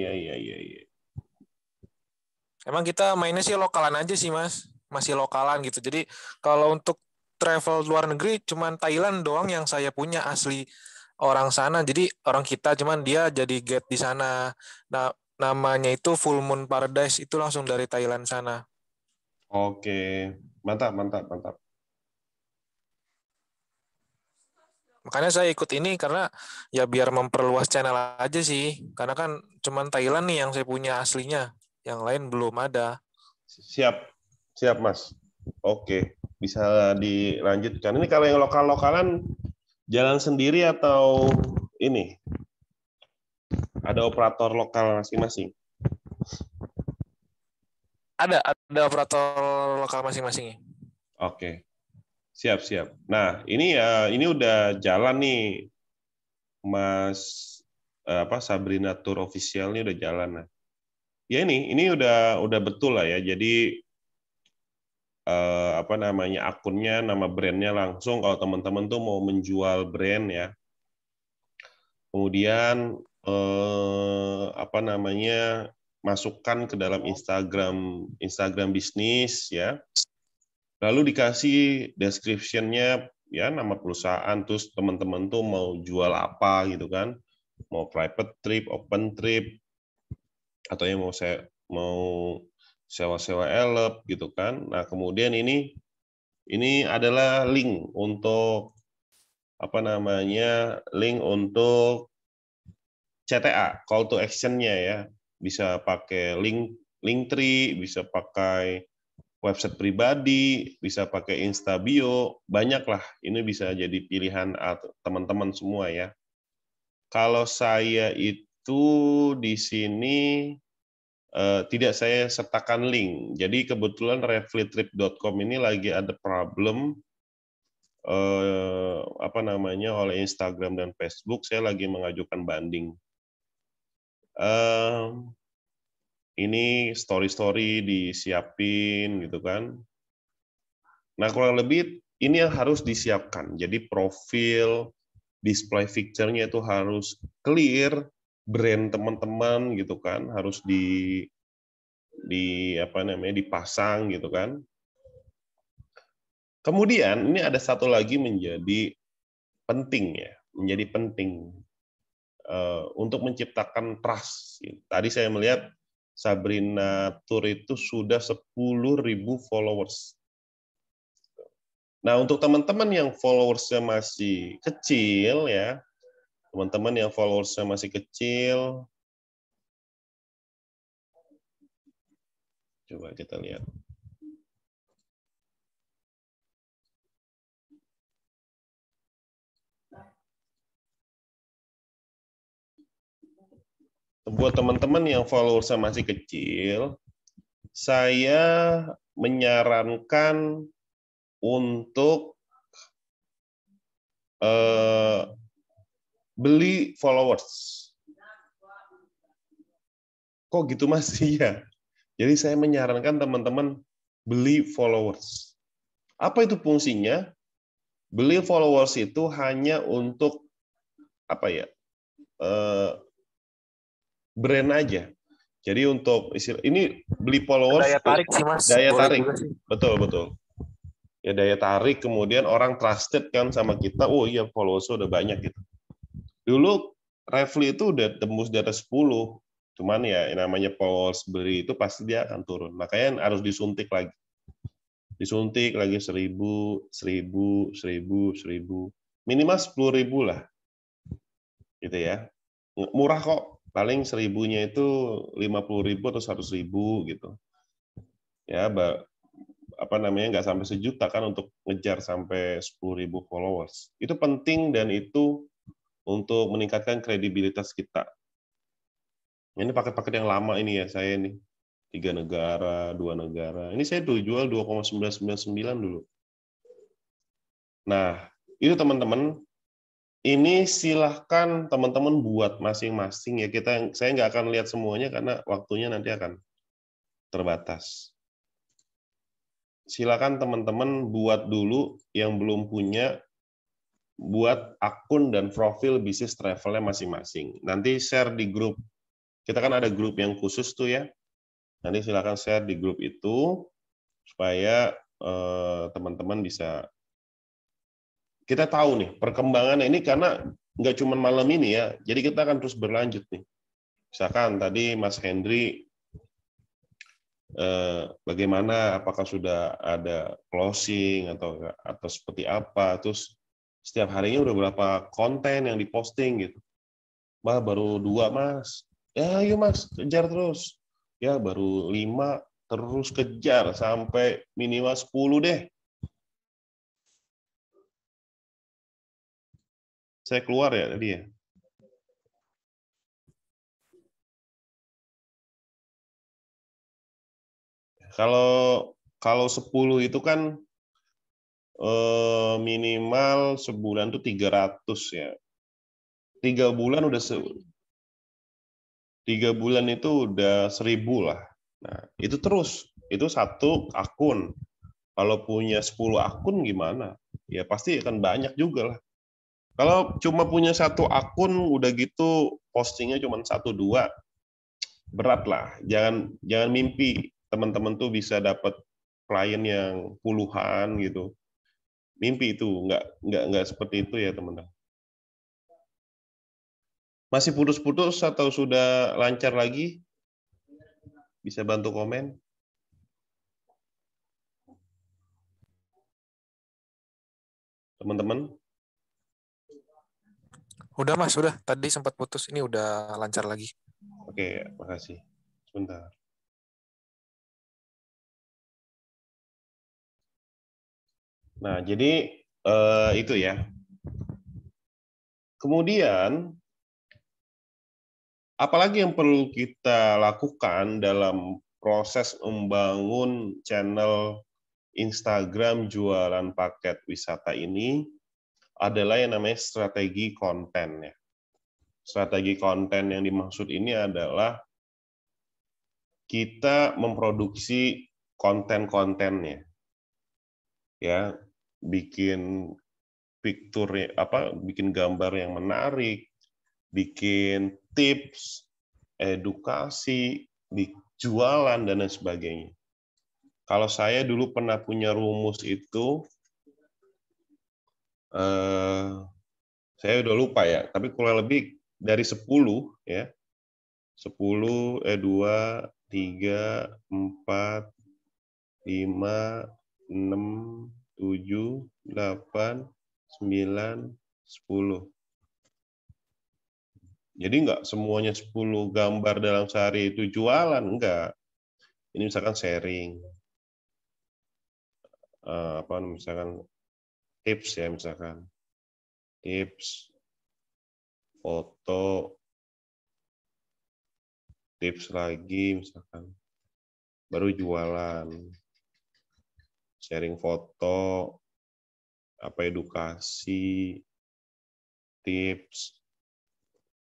Emang kita mainnya sih lokalan aja sih, Mas. Masih lokalan gitu. Jadi kalau untuk travel luar negeri, cuman Thailand doang yang saya punya asli orang sana. Jadi orang kita, cuman dia jadi guide di sana. Nah, namanya itu Full Moon Paradise. Itu langsung dari Thailand sana. Oke, mantap. Makanya saya ikut ini karena ya biar memperluas channel aja sih. Karena kan cuman Thailand nih yang saya punya aslinya. Yang lain belum ada. Siap Mas. Oke, bisa dilanjutkan. Ini kalau yang lokal-lokalan jalan sendiri atau ini ada operator lokal masing-masing? Ada operator lokal masing-masing. Oke, siap. Nah, ini udah jalan nih, Mas Sabrina Tour Official ini udah jalan. Nah, ya ini udah betul lah ya. Jadi akunnya, nama brandnya langsung kalau teman-teman tuh mau menjual brand ya. Kemudian masukkan ke dalam Instagram bisnis ya. Lalu dikasih description-nya ya, nama perusahaan, terus teman-teman tuh mau jual apa gitu kan. Mau private trip, open trip, atau yang mau sewa-sewa elep gitu kan. Nah, kemudian ini adalah link untuk link untuk CTA, call to action-nya ya. Bisa pakai Linktree, bisa pakai website pribadi, bisa pakai Instabio, banyak lah. Ini bisa jadi pilihan teman-teman semua ya. Kalau saya itu di sini tidak saya sertakan link. Jadi kebetulan reflitrip.com ini lagi ada problem oleh Instagram dan Facebook. Saya lagi mengajukan banding. Ini story disiapin gitu kan. Nah, kurang lebih ini yang harus disiapkan. Jadi profil, display picture-nya itu harus clear, brand teman-teman gitu kan, harus dipasang gitu kan. Kemudian ini ada satu lagi menjadi penting untuk menciptakan trust. Tadi saya melihat Sabrina Tour itu sudah 10.000 followers. Nah, untuk teman-teman yang followersnya masih kecil ya, coba kita lihat. Buat teman-teman yang followersnya masih kecil, saya menyarankan untuk beli followers. Kok gitu Mas? Iya. Jadi saya menyarankan teman-teman beli followers. Apa itu fungsinya? Beli followers itu hanya untuk brand aja. Jadi untuk ini beli followers, Daya tarik sih, Mas. daya Boleh tarik, juga sih. betul. Ya daya tarik, kemudian orang trusted kan sama kita. Oh iya, followers udah banyak gitu. Dulu Refli itu udah tembus di atas 10, cuman ya namanya followers beli itu pasti dia akan turun. Makanya harus disuntik lagi 1.000, 1.000, minimal 10.000 lah, gitu ya. Murah kok, paling 1.000-nya itu 50.000 atau 100.000 gitu. Ya, nggak sampai sejuta kan untuk ngejar sampai 10.000 followers. Itu penting dan itu untuk meningkatkan kredibilitas kita. Ini paket-paket yang lama ini ya saya nih. 3 negara, 2 negara. Ini saya tuh jual 2,999 dulu. Nah, itu teman-teman, ini silahkan teman-teman buat masing-masing ya. Saya nggak akan lihat semuanya karena waktunya nanti akan terbatas. Silakan teman-teman buat dulu yang belum punya, buat akun dan profil bisnis travelnya masing-masing. Nanti share di grup. Kita kan ada grup yang khusus tuh ya. Nanti silakan share di grup itu supaya teman-teman bisa, kita tahu nih perkembangan ini, karena nggak cuma malam ini ya. Jadi kita akan terus berlanjut nih. Misalkan tadi Mas Hendry bagaimana, apakah sudah ada closing atau seperti apa, terus setiap harinya udah berapa konten yang diposting gitu. Bah, baru 2 Mas. Ya ayo Mas, kejar terus. Ya baru 5, terus kejar sampai minimal 10 deh. Saya keluar ya tadi ya. Kalau 10 itu kan minimal sebulan tuh 300 ya. 3 bulan udah 3 bulan itu udah 1000 lah. Nah, itu terus. Itu satu akun. Kalau punya 10 akun gimana? Ya pasti akan banyak juga lah. Kalau cuma punya satu akun udah gitu postingnya cuma 1-2, berat lah. Jangan mimpi teman-teman tuh bisa dapat klien yang puluhan gitu. Mimpi itu nggak seperti itu ya teman-teman. Masih putus-putus atau sudah lancar lagi? Bisa bantu komen. Teman-teman. Udah Mas, udah. Tadi sempat putus, ini udah lancar lagi. Oke, makasih. Sebentar. Nah, jadi itu ya. Kemudian, apalagi yang perlu kita lakukan dalam proses membangun channel Instagram jualan paket wisata ini adalah yang namanya strategi konten ya. Strategi konten yang dimaksud ini adalah kita memproduksi konten-kontennya. Ya, bikin bikin gambar yang menarik, bikin tips, edukasi, jualan dan lain sebagainya. Kalau saya dulu pernah punya rumus itu, saya udah lupa ya, tapi kurang lebih dari 10 ya. 10, 2, 3, 4, 5, 6, 7, 8, 9, 10. Jadi nggak semuanya 10 gambar dalam sehari itu jualan, enggak. Ini misalkan sharing, misalkan tips ya, misalkan tips, foto, tips lagi misalkan, baru jualan, sharing foto, edukasi, tips,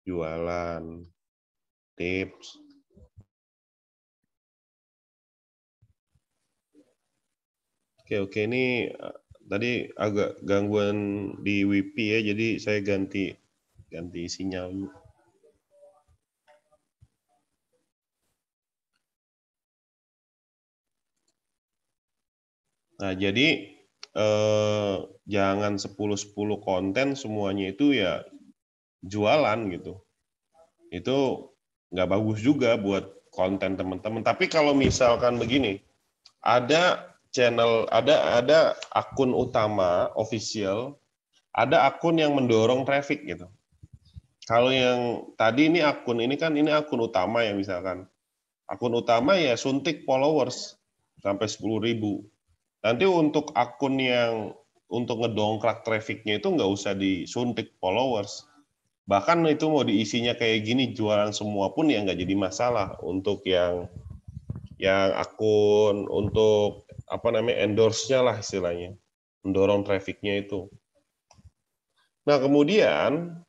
jualan, tips. Oke, ini tadi agak gangguan di WiFi ya, jadi saya ganti sinyal. Nah, jadi jangan 10 konten semuanya itu ya jualan gitu. Itu nggak bagus juga buat konten teman-teman. Tapi kalau misalkan begini, ada channel, ada akun utama official, ada akun yang mendorong traffic gitu. Kalau yang tadi ini akun utama ya, misalkan akun utama ya suntik followers sampai 10.000. Nanti untuk akun yang untuk ngedongkrak trafficnya itu nggak usah disuntik followers, Bahkan itu mau diisinya kayak gini, jualan semua pun ya nggak jadi masalah untuk yang akun, untuk apa namanya endorse-nya lah istilahnya, mendorong traffic-nya itu. Nah kemudian,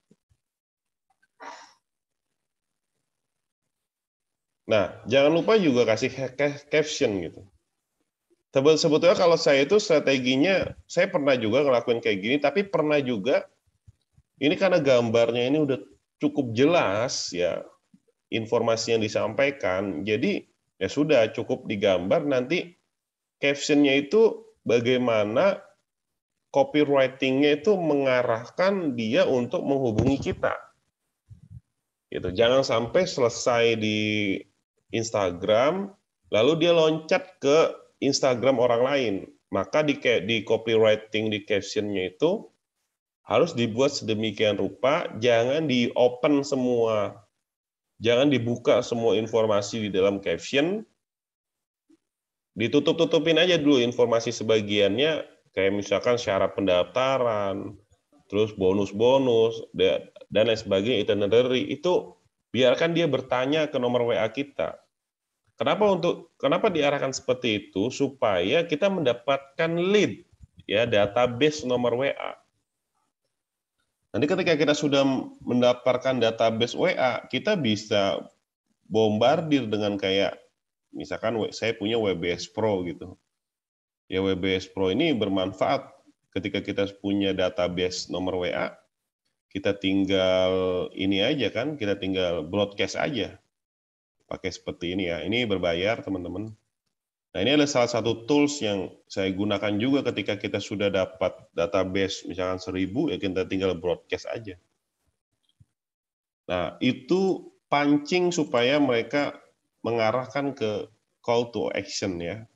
jangan lupa juga kasih caption gitu. Sebetulnya kalau saya itu strateginya, saya pernah juga ngelakuin kayak gini, tapi pernah juga, ini karena gambarnya ini udah cukup jelas ya, informasi yang disampaikan, jadi ya sudah cukup digambar, nanti captionnya itu bagaimana copywriting-nya itu mengarahkan dia untuk menghubungi kita. Gitu. Jangan sampai selesai di Instagram, lalu dia loncat ke Instagram orang lain. Maka di copywriting, di caption-nya itu harus dibuat sedemikian rupa, jangan di-open semua. Jangan dibuka semua informasi di dalam caption, ditutup-tutupin aja dulu informasi sebagiannya, kayak misalkan syarat pendaftaran, terus bonus-bonus, dan lain sebagainya, itinerary, itu biarkan dia bertanya ke nomor WA kita. Kenapa diarahkan seperti itu? Supaya kita mendapatkan lead, ya, database nomor WA. Nanti ketika kita sudah mendapatkan database WA, kita bisa bombardir dengan kayak, misalkan saya punya WBS Pro gitu. Ya WBS Pro ini bermanfaat ketika kita punya database nomor WA, kita tinggal ini aja kan, kita tinggal broadcast aja. Pakai seperti ini ya. Ini berbayar, teman-teman. Nah, ini adalah salah satu tools yang saya gunakan juga ketika kita sudah dapat database misalkan 1000, ya kita tinggal broadcast aja. Nah, itu pancing supaya mereka mengarahkan ke call to action ya.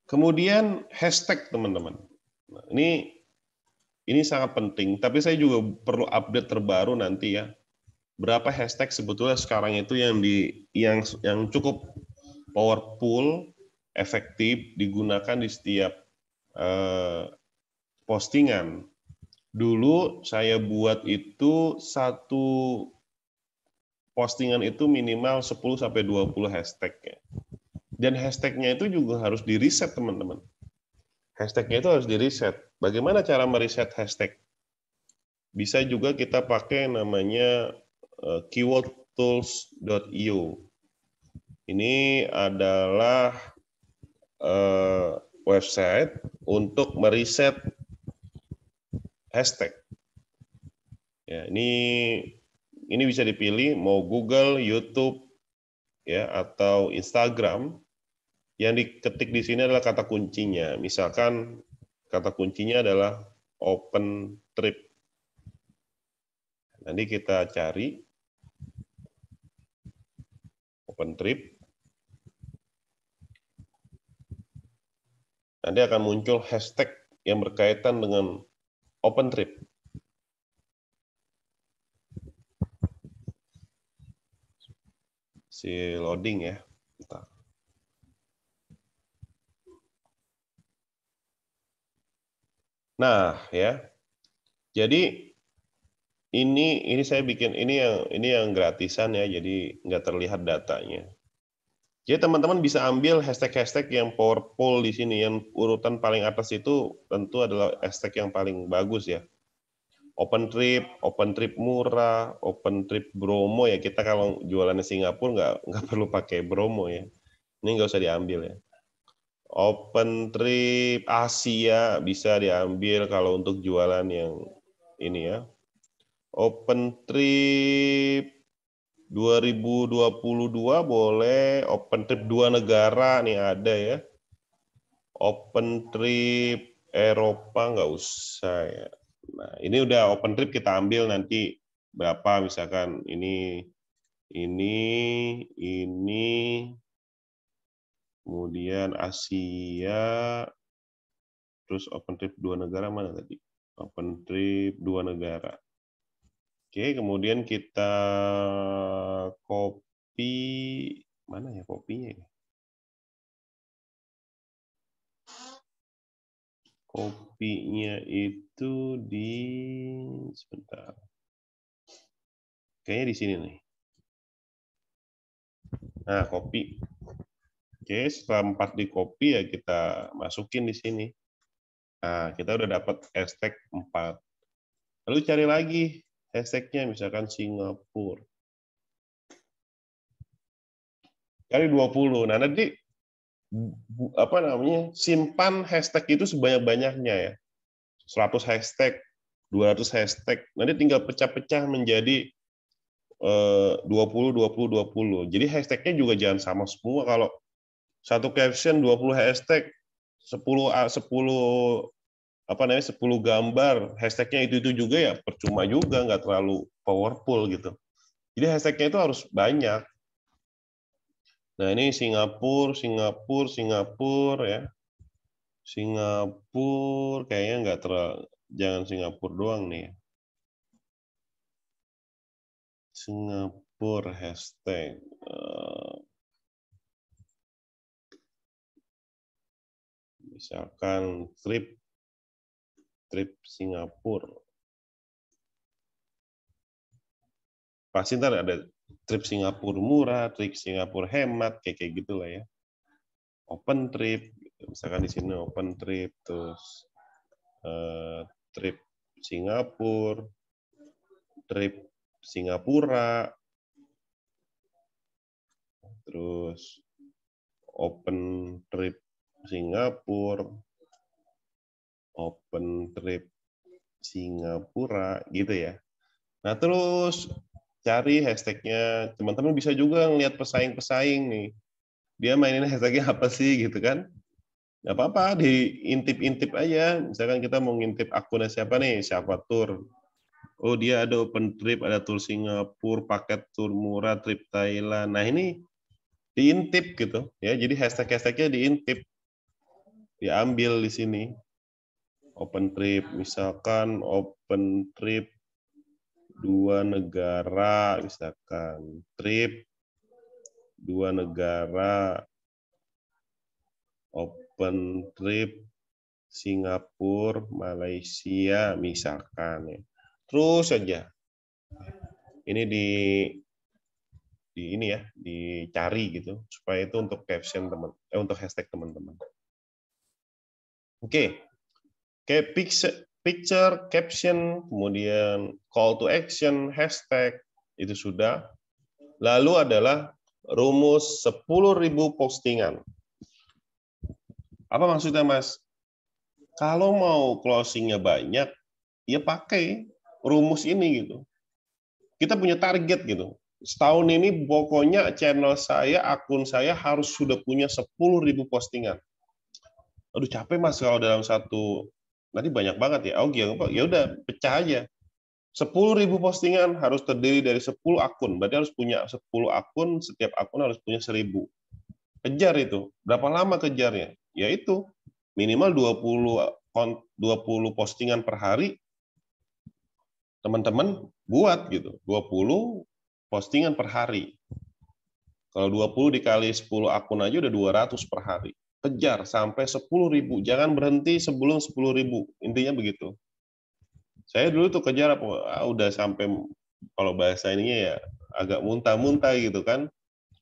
Kemudian hashtag, teman-teman. Nah, ini sangat penting, tapi saya juga perlu update terbaru nanti ya. Berapa hashtag sebetulnya sekarang itu yang cukup powerful, efektif, digunakan di setiap postingan. Dulu saya buat itu satu postingan itu minimal 10-20 hashtag ya. Dan hashtagnya itu juga harus di-reset, teman-teman. Hashtagnya itu harus di-reset. Bagaimana cara mereset hashtag? Bisa juga kita pakai namanya keywordtools.io. Ini adalah website untuk mereset hashtag. Ya, ini bisa dipilih mau Google, YouTube, ya, atau Instagram. Yang diketik di sini adalah kata kuncinya. Misalkan kata kuncinya adalah open trip. Nanti kita cari open trip. Nanti akan muncul hashtag yang berkaitan dengan open trip. Si loading ya. Bentar. Nah, ya. Jadi ini saya bikin ini yang gratisan ya, jadi nggak terlihat datanya. Jadi teman-teman bisa ambil hashtag-hashtag yang powerful di sini, yang urutan paling atas itu tentu adalah hashtag yang paling bagus ya. Open trip murah, open trip Bromo ya, kita kalau jualannya Singapura nggak perlu pakai Bromo ya. Ini nggak usah diambil ya. Open trip Asia bisa diambil kalau untuk jualan yang ini ya. Open trip 2022 boleh, open trip 2 negara nih ada ya. Open trip Eropa nggak usah ya. Nah, ini udah open trip kita ambil nanti berapa misalkan ini kemudian Asia, terus open trip 2 negara mana tadi? Open trip 2 negara. Oke, kemudian kita copy, mana ya kopinya ya? Copy kopinya itu di sebentar. Kayaknya di sini nih. Nah, kopi. Oke, setelah 4 di copy ya kita masukin di sini. Nah, kita udah dapat hashtag 4. Lalu cari lagi hashtagnya, misalkan Singapura. Cari 20. Nah, nanti simpan hashtag itu sebanyak-banyaknya ya. 100 hashtag, 200 hashtag. Nanti tinggal pecah-pecah menjadi 20, 20, 20. Jadi hashtagnya juga jangan sama semua. Kalau satu caption 20 hashtag, 10 gambar, hashtagnya itu juga ya percuma juga, nggak terlalu powerful gitu. Jadi hashtagnya itu harus banyak. Nah, ini Singapura ya. Singapura kayaknya nggak terlalu, jangan Singapura doang nih. Singapura hashtag. Misalkan trip Singapura. Pasti ntar ada trip Singapura murah, trip Singapura hemat, kayak gitu lah ya. Open trip, misalkan di sini open trip, terus trip Singapura, trip Singapura, terus open trip Singapura, open trip Singapura, gitu ya. Nah, terus cari hashtagnya. Teman-teman bisa juga ngelihat pesaing-pesaing nih. Dia mainin hashtagnya apa sih gitu kan? Nggak apa-apa, diintip-intip aja. Misalkan kita mau ngintip akunnya siapa nih, siapa tour. Oh, dia ada open trip, ada tour Singapura, paket tour murah, trip Thailand. Nah, ini diintip gitu ya. Jadi hashtag-hashtagnya diintip. Diambil di sini. Open trip, misalkan open trip 2 negara, misalkan trip 2 negara, open trip Singapura, Malaysia, misalkan ya. Terus saja. Ini ini ya, dicari gitu supaya itu untuk caption untuk hashtag teman-teman. Oke. Kayak picture, caption, kemudian call to action, hashtag, itu sudah. Lalu adalah rumus 10.000 postingan. Apa maksudnya, Mas? Kalau mau closing-nya banyak, ya pakai rumus ini gitu. Kita punya target gitu. Setahun ini pokoknya channel saya, akun saya harus sudah punya 10.000 postingan. Aduh, capek Mas kalau dalam satu, nanti banyak banget ya. Oh, ya udah pecah aja. 10.000 postingan harus terdiri dari 10 akun. Berarti harus punya 10 akun, setiap akun harus punya 1.000. Kejar itu. Berapa lama kejarnya? Ya itu, minimal 20 postingan per hari. Teman-teman buat gitu. 20 postingan per hari. Kalau 20 dikali 10 akun aja udah 200 per hari. Kejar sampai 10.000. Jangan berhenti sebelum 10.000. Intinya begitu. Saya dulu tuh kejar udah sampai, kalau bahasa ininya ya agak muntah-muntah gitu kan.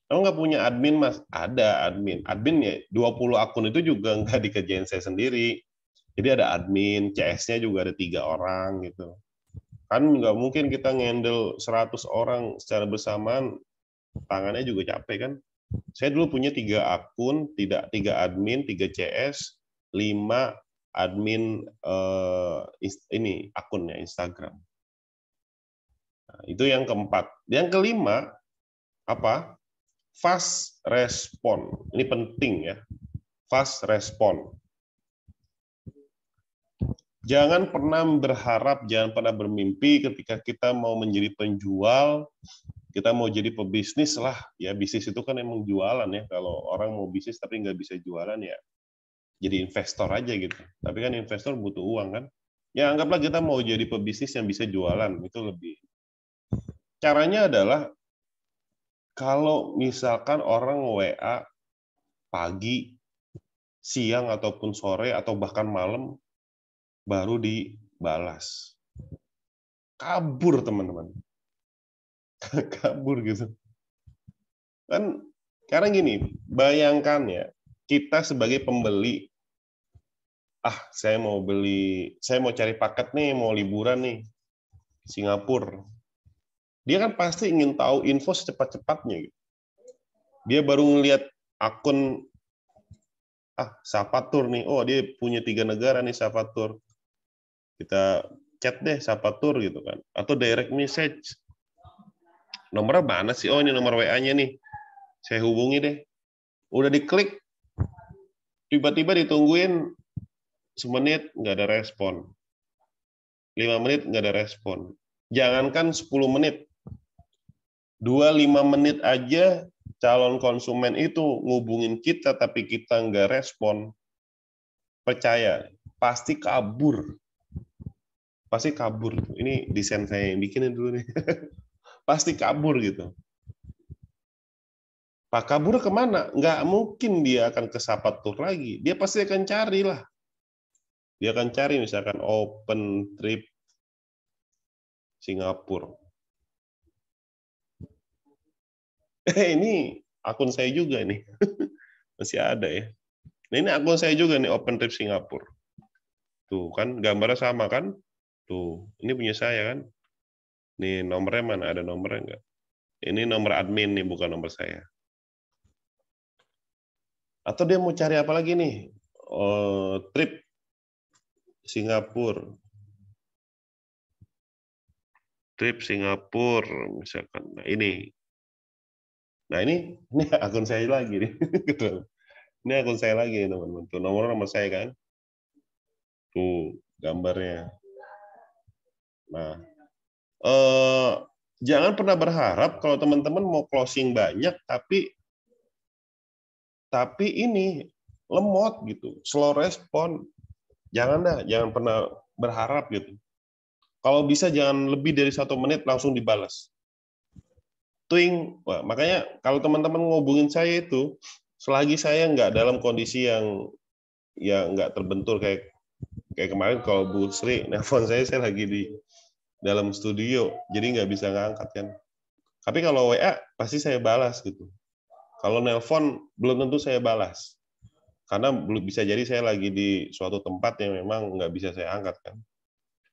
Kalau nggak punya admin, Mas? Ada admin. Admin ya 20 akun itu juga nggak dikerjain saya sendiri. Jadi ada admin, CS-nya juga ada 3 orang gitu. Kan nggak mungkin kita ngendel 100 orang secara bersamaan, tangannya juga capek kan. Saya dulu punya 3 akun, 3 admin, 3 CS, 5 admin ini akunnya Instagram. Nah, itu yang keempat. Yang kelima apa? Fast respon. Ini penting ya. Fast respon. Jangan pernah berharap, jangan pernah bermimpi ketika kita mau menjadi penjual, kita mau jadi pebisnis lah. Ya, bisnis itu kan emang jualan ya. Kalau orang mau bisnis tapi nggak bisa jualan ya, jadi investor aja gitu. Tapi kan investor butuh uang kan. Ya anggaplah kita mau jadi pebisnis yang bisa jualan, itu lebih. Caranya adalah kalau misalkan orang WA pagi, siang ataupun sore atau bahkan malam, baru dibalas. Kabur, teman-teman. Kabur gitu. Kan karena gini, bayangkan ya, kita sebagai pembeli, saya mau cari paket nih, mau liburan nih, Singapura. Dia kan pasti ingin tahu info secepat-cepatnya. Gitu. Dia baru ngelihat akun, Safatur nih, dia punya 3 negara nih Safatur. Kita chat deh Safatur gitu kan, atau direct message. Nomornya mana sih? Ini nomor WA-nya nih. Saya hubungi deh. Udah diklik, tiba-tiba ditungguin semenit nggak ada respon. 5 menit nggak ada respon. Jangankan 10 menit. 2-5 menit aja calon konsumen itu ngubungin kita tapi kita nggak respon. Percaya, pasti kabur. Pasti kabur. Ini desain saya yang bikinin dulu nih. Pasti kabur gitu. Pak kabur kemana? Nggak mungkin dia akan ke Sapatur lagi. Dia pasti akan cari lah. Dia akan cari misalkan open trip Singapura. Ini akun saya juga nih. Masih ada ya. Nah, ini akun saya juga nih, open trip Singapura. Tuh kan gambarnya sama kan? Tuh, ini punya saya kan? Nih nomornya mana? Ada nomornya nggak? Ini nomor admin nih, bukan nomor saya. Atau dia mau cari apa lagi nih? Trip Singapura. Trip Singapura misalkan. Nah, ini akun saya lagi nih. Ini akun saya lagi teman-teman. Tuh nomor saya kan. Tuh gambarnya. Nah, jangan pernah berharap kalau teman-teman mau closing banyak tapi ini lemot gitu, slow respon. Jangan pernah berharap gitu. Kalau bisa jangan lebih dari 1 menit langsung dibalas. Twing. Wah, makanya kalau teman-teman ngobungin saya itu, selagi saya nggak dalam kondisi yang nggak terbentur kayak kemarin, kalau Bu Sri nelfon saya lagi di dalam studio, jadi nggak bisa ngangkat kan. Tapi kalau WA pasti saya balas gitu. Kalau nelpon belum tentu saya balas. Karena belum bisa jadi saya lagi di suatu tempat yang memang nggak bisa saya angkat kan.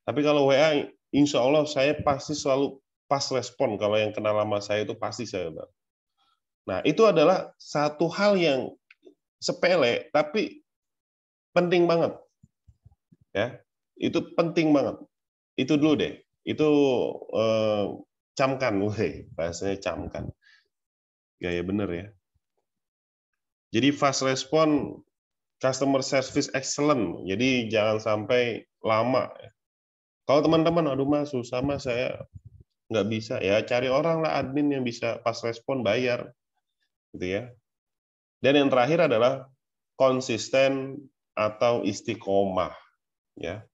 Tapi kalau WA, insya Allah saya pasti selalu pas respon. Kalau yang kenal lama saya itu pasti saya balas. Nah, itu adalah satu hal yang sepele, tapi penting banget. Ya, itu penting banget. Itu dulu deh. Itu camkan, bahasanya camkan. Gaya bener ya. Jadi fast respon, customer service excellent. Jadi jangan sampai lama. Kalau teman-teman, aduh mas, susah mas, saya nggak bisa. Ya cari orang lah admin yang bisa fast respon, bayar. Gitu ya. Dan yang terakhir adalah konsisten atau istiqomah. Ya.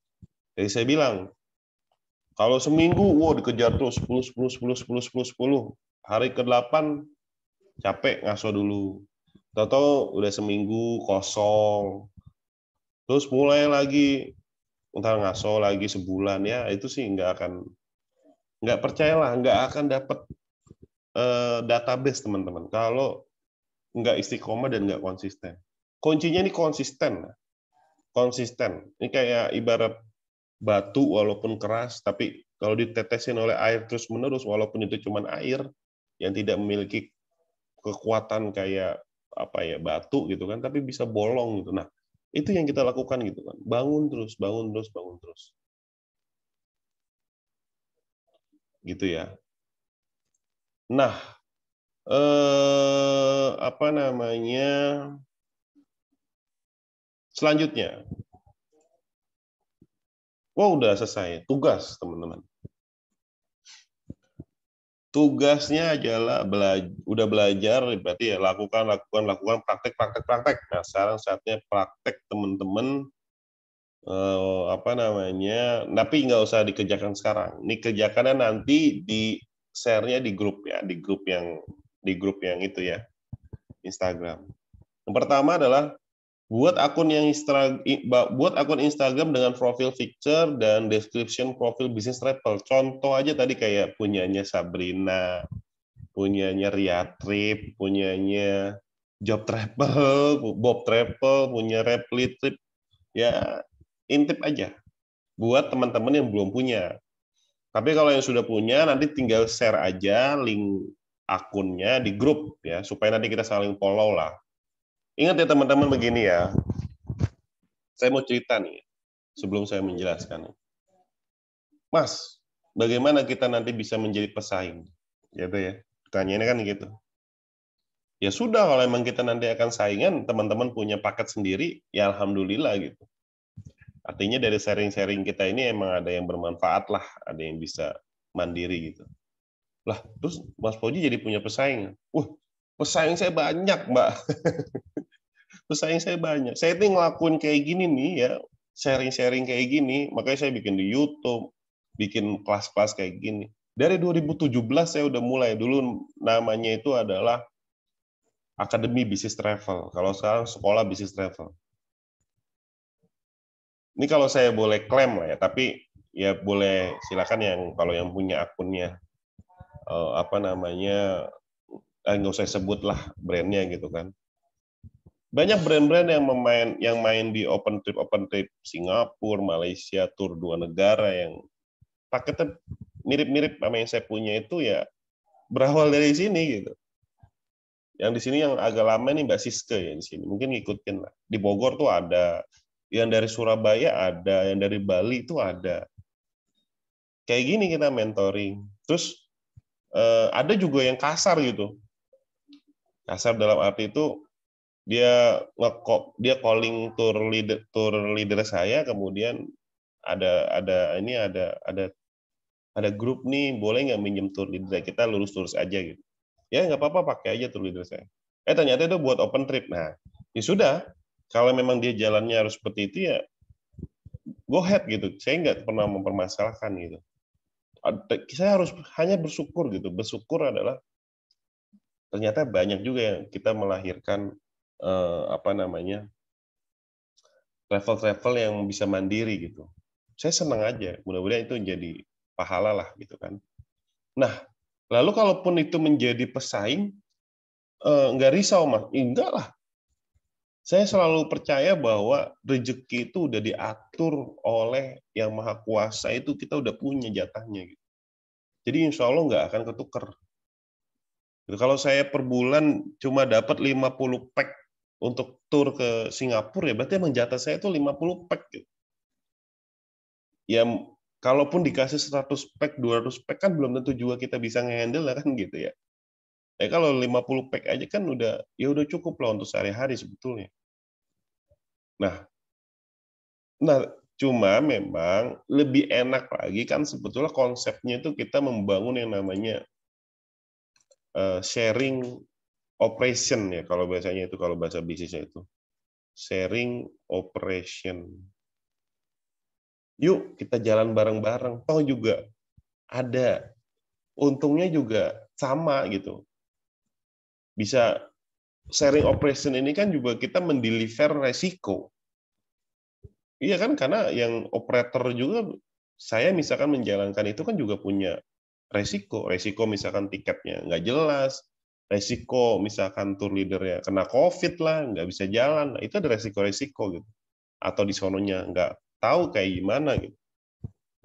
Jadi saya bilang, kalau seminggu, dikejar terus 10. Hari ke-8 capek, ngaso dulu. Tahu-tahu udah seminggu kosong. Terus mulai lagi, ntar ngaso lagi sebulan, ya itu sih nggak percayalah, nggak akan dapat database teman-teman. Kalau nggak istiqomah dan nggak konsisten. Kuncinya ini konsisten. Konsisten. Ini kayak ibarat batu walaupun keras, tapi kalau ditetesin oleh air terus-menerus, walaupun itu cuma air yang tidak memiliki kekuatan kayak batu gitu kan, tapi bisa bolong gitu. Nah, itu yang kita lakukan gitu kan. Bangun terus. Gitu ya. Nah, selanjutnya. Udah selesai. Tugas, teman-teman. Tugasnya adalah udah belajar, berarti ya lakukan, praktek. Nah, sekarang saatnya praktek, teman-teman. Tapi nggak usah dikerjakan sekarang. Ini kerjakannya nanti di share-nya di grup ya, di grup yang itu ya, Instagram. Yang pertama adalah buat akun Instagram dengan profil picture dan description profil bisnis travel. Contoh aja tadi kayak punyanya Sabrina, punyanya Ria Trip, punyanya Job Travel, Bob Travel, punya Reply Trip. Ya, intip aja buat teman-teman yang belum punya. Tapi kalau yang sudah punya, nanti tinggal share aja link akunnya di grup ya, supaya nanti kita saling follow lah. Ingat ya teman-teman begini ya, saya mau cerita nih sebelum saya menjelaskan. Mas, bagaimana kita nanti bisa menjadi pesaing? Gitu ya. Pertanyaannya kan gitu. Ya sudah, kalau emang kita nanti akan saingan, teman-teman punya paket sendiri, ya alhamdulillah gitu. Artinya dari sharing-sharing kita ini emang ada yang bermanfaat lah, ada yang bisa mandiri gitu. Lah, terus Mas Fauji jadi punya pesaing. Pesaing saya banyak, Mbak. Pesaing saya banyak. Saya ini ngelakuin kayak gini nih ya, sharing-sharing kayak gini, makanya saya bikin di YouTube, bikin kelas-kelas kayak gini. Dari 2017 saya udah mulai. Dulu namanya itu adalah Akademi Bisnis Travel. Kalau sekarang Sekolah Bisnis Travel. Ini kalau saya boleh klaim lah ya, tapi ya boleh silakan yang kalau yang punya akunnya nggak usah sebut lah brandnya gitu kan. Banyak brand-brand yang main di open trip Singapura, Malaysia, tur 2 negara yang paketnya mirip-mirip sama yang saya punya itu ya berawal dari sini gitu. Yang di sini yang agak lama nih Mbak Siske ya di sini. Mungkin ngikutin lah. Di Bogor tuh ada, yang dari Surabaya ada, yang dari Bali itu ada. Kayak gini kita mentoring. Terus ada juga yang kasar gitu. Kasar dalam arti itu dia calling tour leader saya, kemudian ada grup nih, boleh nggak minjem tour leader kita, lurus aja gitu. Ya nggak apa-apa, pakai aja tour leader saya. Ternyata itu buat open trip. Nah, ya sudah, kalau memang dia jalannya harus seperti itu ya go ahead gitu. Saya nggak pernah mempermasalahkan gitu. Saya harus hanya bersyukur gitu. Bersyukur adalah ternyata banyak juga yang kita melahirkan travel yang bisa mandiri gitu. Saya senang aja. Mudah-mudahan itu jadi pahala lah gitu kan. Nah, lalu kalaupun itu menjadi pesaing, nggak risau mas. Enggak lah. Saya selalu percaya bahwa rezeki itu udah diatur oleh Yang Maha Kuasa, itu kita udah punya jatahnya gitu. Jadi insya Allah nggak akan ketukar. Kalau saya per bulan cuma dapat 50 pack untuk tur ke Singapura, ya berarti emang jatah saya itu 50 pack. Gitu. Ya, kalaupun dikasih 100 pack, 200 pack, kan belum tentu juga kita bisa nge-handle kan gitu ya. Kalau 50 pack aja kan udah cukup lah untuk sehari-hari sebetulnya. Nah, cuma memang lebih enak lagi kan sebetulnya konsepnya itu kita membangun yang namanya sharing operation ya, kalau bahasanya itu, kalau bahasa bisnisnya itu sharing operation. Yuk kita jalan bareng-bareng, toh juga ada untungnya juga sama gitu. Bisa sharing operation ini kan juga kita mendeliver resiko. Iya kan, karena yang operator juga, saya misalkan menjalankan itu kan juga punya resiko misalkan tiketnya nggak jelas, resiko misalkan tour leadernya kena COVID lah, nggak bisa jalan, nah, itu ada resiko gitu. Atau di sononya nggak tahu kayak gimana gitu.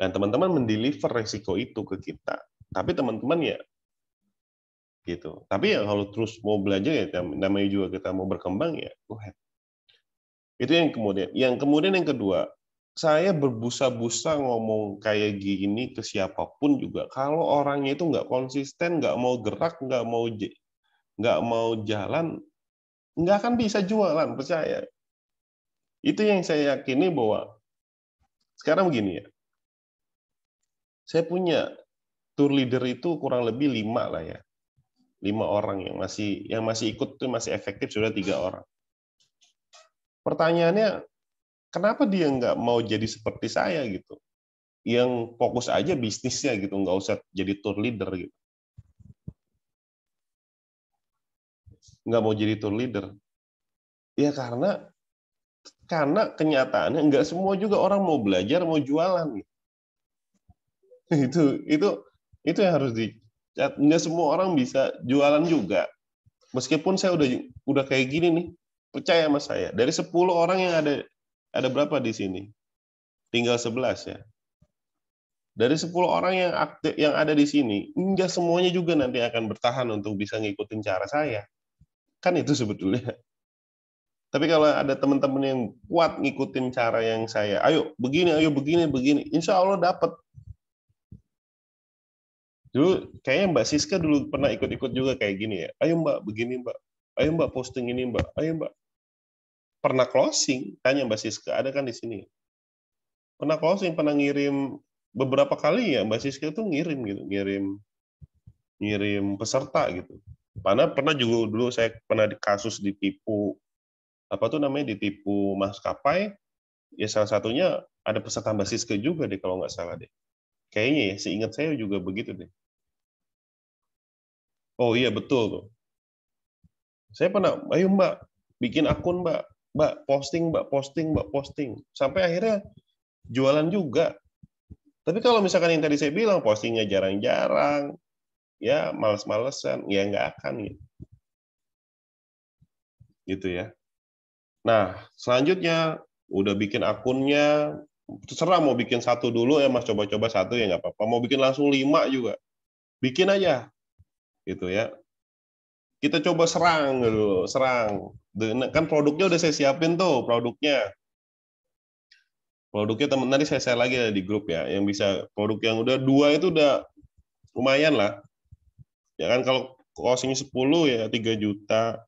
Dan teman-teman mendeliver resiko itu ke kita. Tapi teman-teman ya gitu. Tapi ya kalau terus mau belajar ya, namanya juga kita mau berkembang ya, go ahead. Itu yang kemudian. Yang kedua, saya berbusa-busa ngomong kayak gini ke siapapun juga. Kalau orangnya itu nggak konsisten, nggak mau gerak, nggak mau jalan, nggak akan bisa jualan, percaya. Itu yang saya yakini bahwa sekarang begini ya. Saya punya tour leader itu kurang lebih 5 lah ya. 5 orang yang masih ikut itu masih efektif, sudah 3 orang. Pertanyaannya, kenapa dia nggak mau jadi seperti saya gitu? Yang fokus aja bisnisnya gitu, nggak usah jadi tour leader gitu. Nggak mau jadi tour leader. Ya karena Karena kenyataannya nggak semua juga orang mau belajar, mau jualan. Itu yang harus dicat. Nggak semua orang bisa jualan juga. Meskipun saya udah kayak gini nih, percaya sama saya. Dari 10 orang yang ada berapa di sini? Tinggal 11 ya. Dari 10 orang yang aktif yang ada di sini, nggak semuanya juga nanti akan bertahan untuk bisa ngikutin cara saya. Kan itu sebetulnya. Tapi kalau ada teman-teman yang kuat ngikutin cara yang saya, ayo begini, insya Allah dapat. Dulu kayaknya Mbak Siska dulu pernah ikut-ikut juga kayak gini ya. Ayo Mbak, begini Mbak. Ayo Mbak posting ini Mbak. Ayo Mbak. Pernah closing? Tanya Mbak Siska, ada kan di sini. Pernah closing, pernah ngirim beberapa kali ya Mbak Siska itu ngirim gitu, ngirim peserta gitu. Pernah juga dulu saya pernah kasus ditipu ditipu maskapai, ya salah satunya ada peserta Mbak Siska juga deh kalau nggak salah deh. Kayaknya ya, seingat saya juga begitu deh. Oh iya betul tuh. Saya pernah, ayo Mbak, bikin akun Mbak posting. Sampai akhirnya jualan juga. Tapi kalau misalkan yang tadi saya bilang, postingnya jarang-jarang, ya males-malesan, ya nggak akan gitu ya. Nah, selanjutnya udah bikin akunnya, terserah mau bikin satu dulu ya Mas, coba-coba satu ya nggak apa-apa. Mau bikin langsung 5 juga, bikin aja, gitu ya. Kita coba serang dulu, serang. Kan produknya udah saya siapin tuh, produknya teman nanti saya share lagi di grup ya, yang bisa produk yang udah 2 itu udah lumayan lah. Ya kan kalau closing 10 ya 3 juta.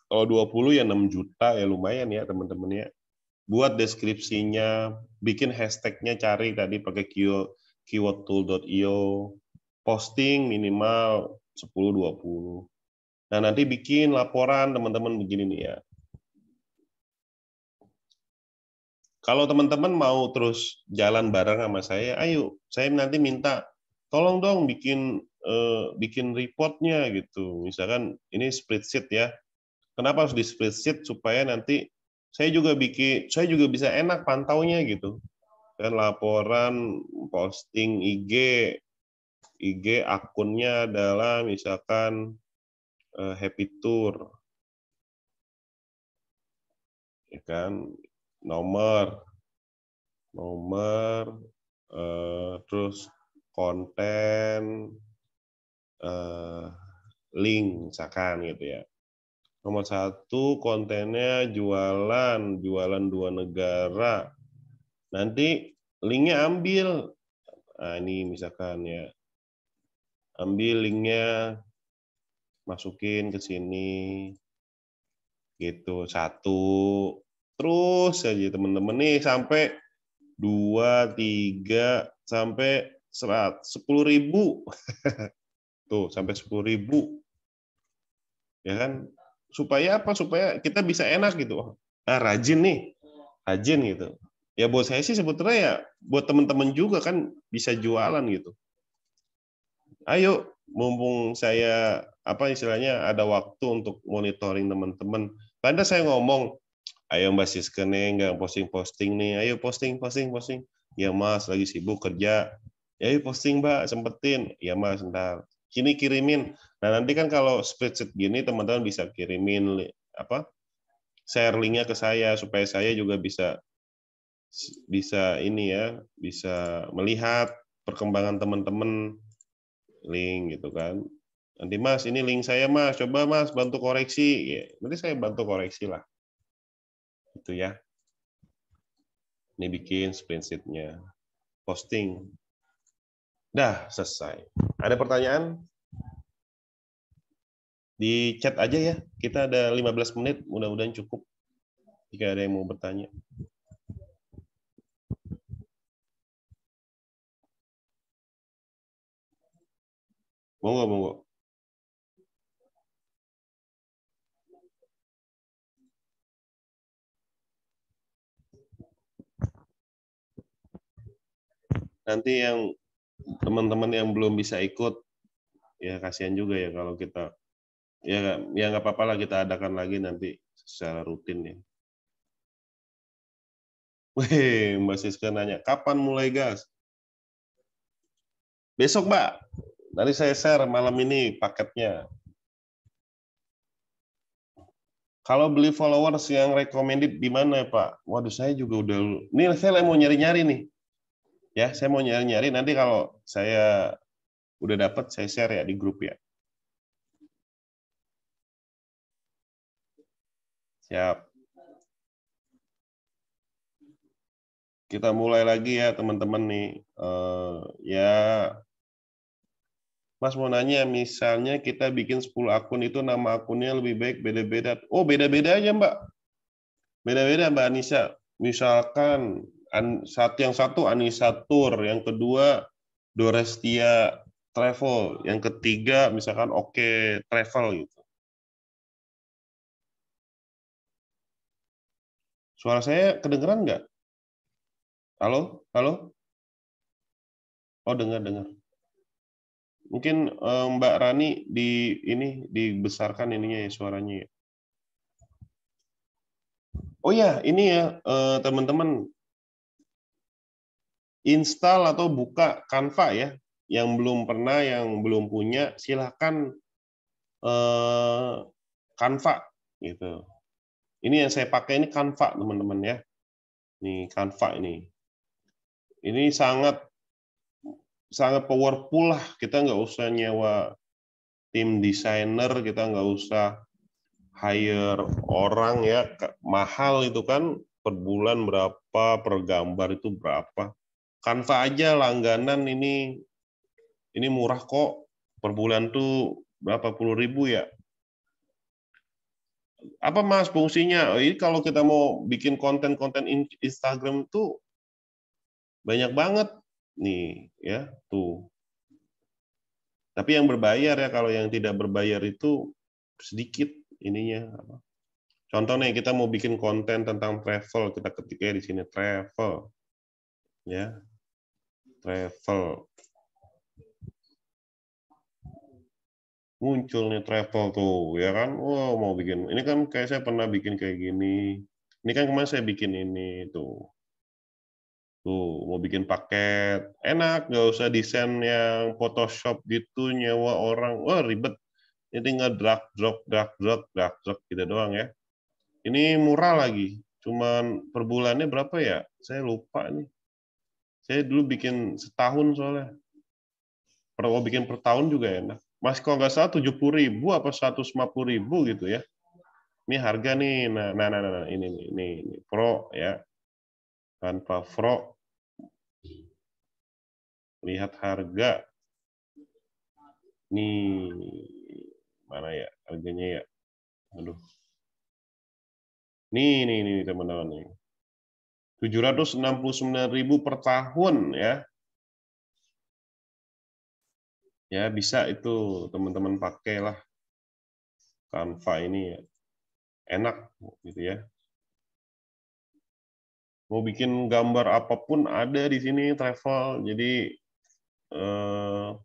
Kalau 20 ya 6 juta ya lumayan ya teman-teman ya. Buat deskripsinya, bikin hashtagnya, cari tadi pakai keywordtool.io, posting minimal 10-20. Nah, nanti bikin laporan teman-teman begini nih ya. Kalau teman-teman mau terus jalan bareng sama saya, ayo, saya nanti minta tolong dong bikin reportnya gitu. Misalkan ini spreadsheet ya. Kenapa harus di spreadsheet? Supaya nanti saya juga bisa enak pantaunya gitu. Dan laporan posting IG akunnya adalah misalkan Happy Tour, ya kan, nomor terus konten link misalkan gitu ya. Nomor 1 kontennya jualan 2 negara. Nanti linknya ambil. Nah, ini misalkan ya. Ambil linknya, masukin ke sini. Gitu, 1. Terus aja teman-teman nih sampai 2, 3, sampai 10.000. Tuh, sampai 10.000. Ya kan? Supaya apa? Supaya kita bisa enak gitu. Rajin nih. Rajin gitu. Ya buat saya sih sebetulnya ya buat teman-teman juga kan bisa jualan gitu. Ayo, mumpung saya istilahnya ada waktu untuk monitoring teman-teman. Padahal saya ngomong, ayo Mbak Siska nih nggak posting-posting nih. Ayo posting. Ya Mas lagi sibuk kerja. Ya ayo posting Mbak, sempetin. Ya Mas ntar. Sini kirimin. Nah nanti kan kalau spreadsheet gini teman-teman bisa kirimin share linknya ke saya supaya saya juga bisa ini ya, bisa melihat perkembangan teman-teman link gitu kan. Nanti Mas, ini link saya Mas, coba Mas bantu koreksi. Ya, nanti saya bantu koreksi lah. Itu ya. Ini bikin spreadsheet-nya. Posting. Dah, selesai. Ada pertanyaan? Di chat aja ya. Kita ada 15 menit, mudah-mudahan cukup. Jika ada yang mau bertanya. Monggo. Nanti yang teman-teman yang belum bisa ikut, ya kasihan juga ya kalau kita, ya nggak apa-apa lah kita adakan lagi nanti secara rutin ya. Wih, Mbak Siska nanya, kapan mulai gas? Besok, Mbak. Nanti saya share malam ini paketnya. Kalau beli followers yang recommended di mana, Pak? Waduh, saya juga udah... Ini saya mau nyari-nyari nih. Ya, saya mau nyari-nyari. Nanti kalau saya udah dapat, saya share ya di grup ya. Siap. Kita mulai lagi ya, teman-teman nih. Ya, Mas mau nanya, misalnya kita bikin 10 akun itu nama akunnya lebih baik beda-beda. Oh, beda-beda aja, Mbak. Beda-beda, Mbak Anissa. Misalkan yang satu Anissa Tour, yang kedua Dorestia Travel, yang ketiga misalkan Oke Travel gitu. Suara saya kedengeran nggak? Halo? Halo? Oh, dengar. Mungkin Mbak Rani dibesarkan ininya ya suaranya ya. Oh ya, ini ya teman-teman, install atau buka Canva ya. Yang belum pernah, yang belum punya, silahkan Canva gitu. Ini yang saya pakai ini Canva teman-teman ya. Nih Canva ini. Ini sangat powerful lah. Kita nggak usah nyewa tim desainer, kita nggak usah hire orang ya. Mahal itu kan, per bulan berapa, per gambar itu berapa. Canva aja langganan ini murah kok. Per bulan tuh berapa puluh ribu ya. Apa Mas fungsinya? Ini kalau kita mau bikin konten-konten Instagram tuh banyak banget nih ya tuh. Tapi yang berbayar ya, kalau yang tidak berbayar itu sedikit ininya. Contohnya kita mau bikin konten tentang travel, kita ketiknya di sini travel, ya travel. Muncul nih travel tuh, ya kan? Wow, mau bikin. Ini kan kayak saya pernah bikin kayak gini. Ini kan kemarin saya bikin ini tuh. Tuh, mau bikin paket. Enak, nggak usah desain yang Photoshop gitu, nyewa orang. Wah, ribet. Ini tinggal drag drop gitu doang ya. Ini murah lagi. Cuman per bulannya berapa ya? Saya lupa nih. Saya dulu bikin setahun soalnya. Mau bikin per tahun juga enak. Mas kalau nggak salah 70.000 apa 150.000 gitu ya. Ini harga nih. Nah, ini Pro ya. Tanpa Pro. Lihat harga. Nih mana ya harganya ya. Aduh. Nih teman-teman nih. 769.000 per tahun ya. Ya bisa itu teman-teman pakailah Canva ini ya. Enak gitu ya. Mau bikin gambar apapun ada di sini travel, jadi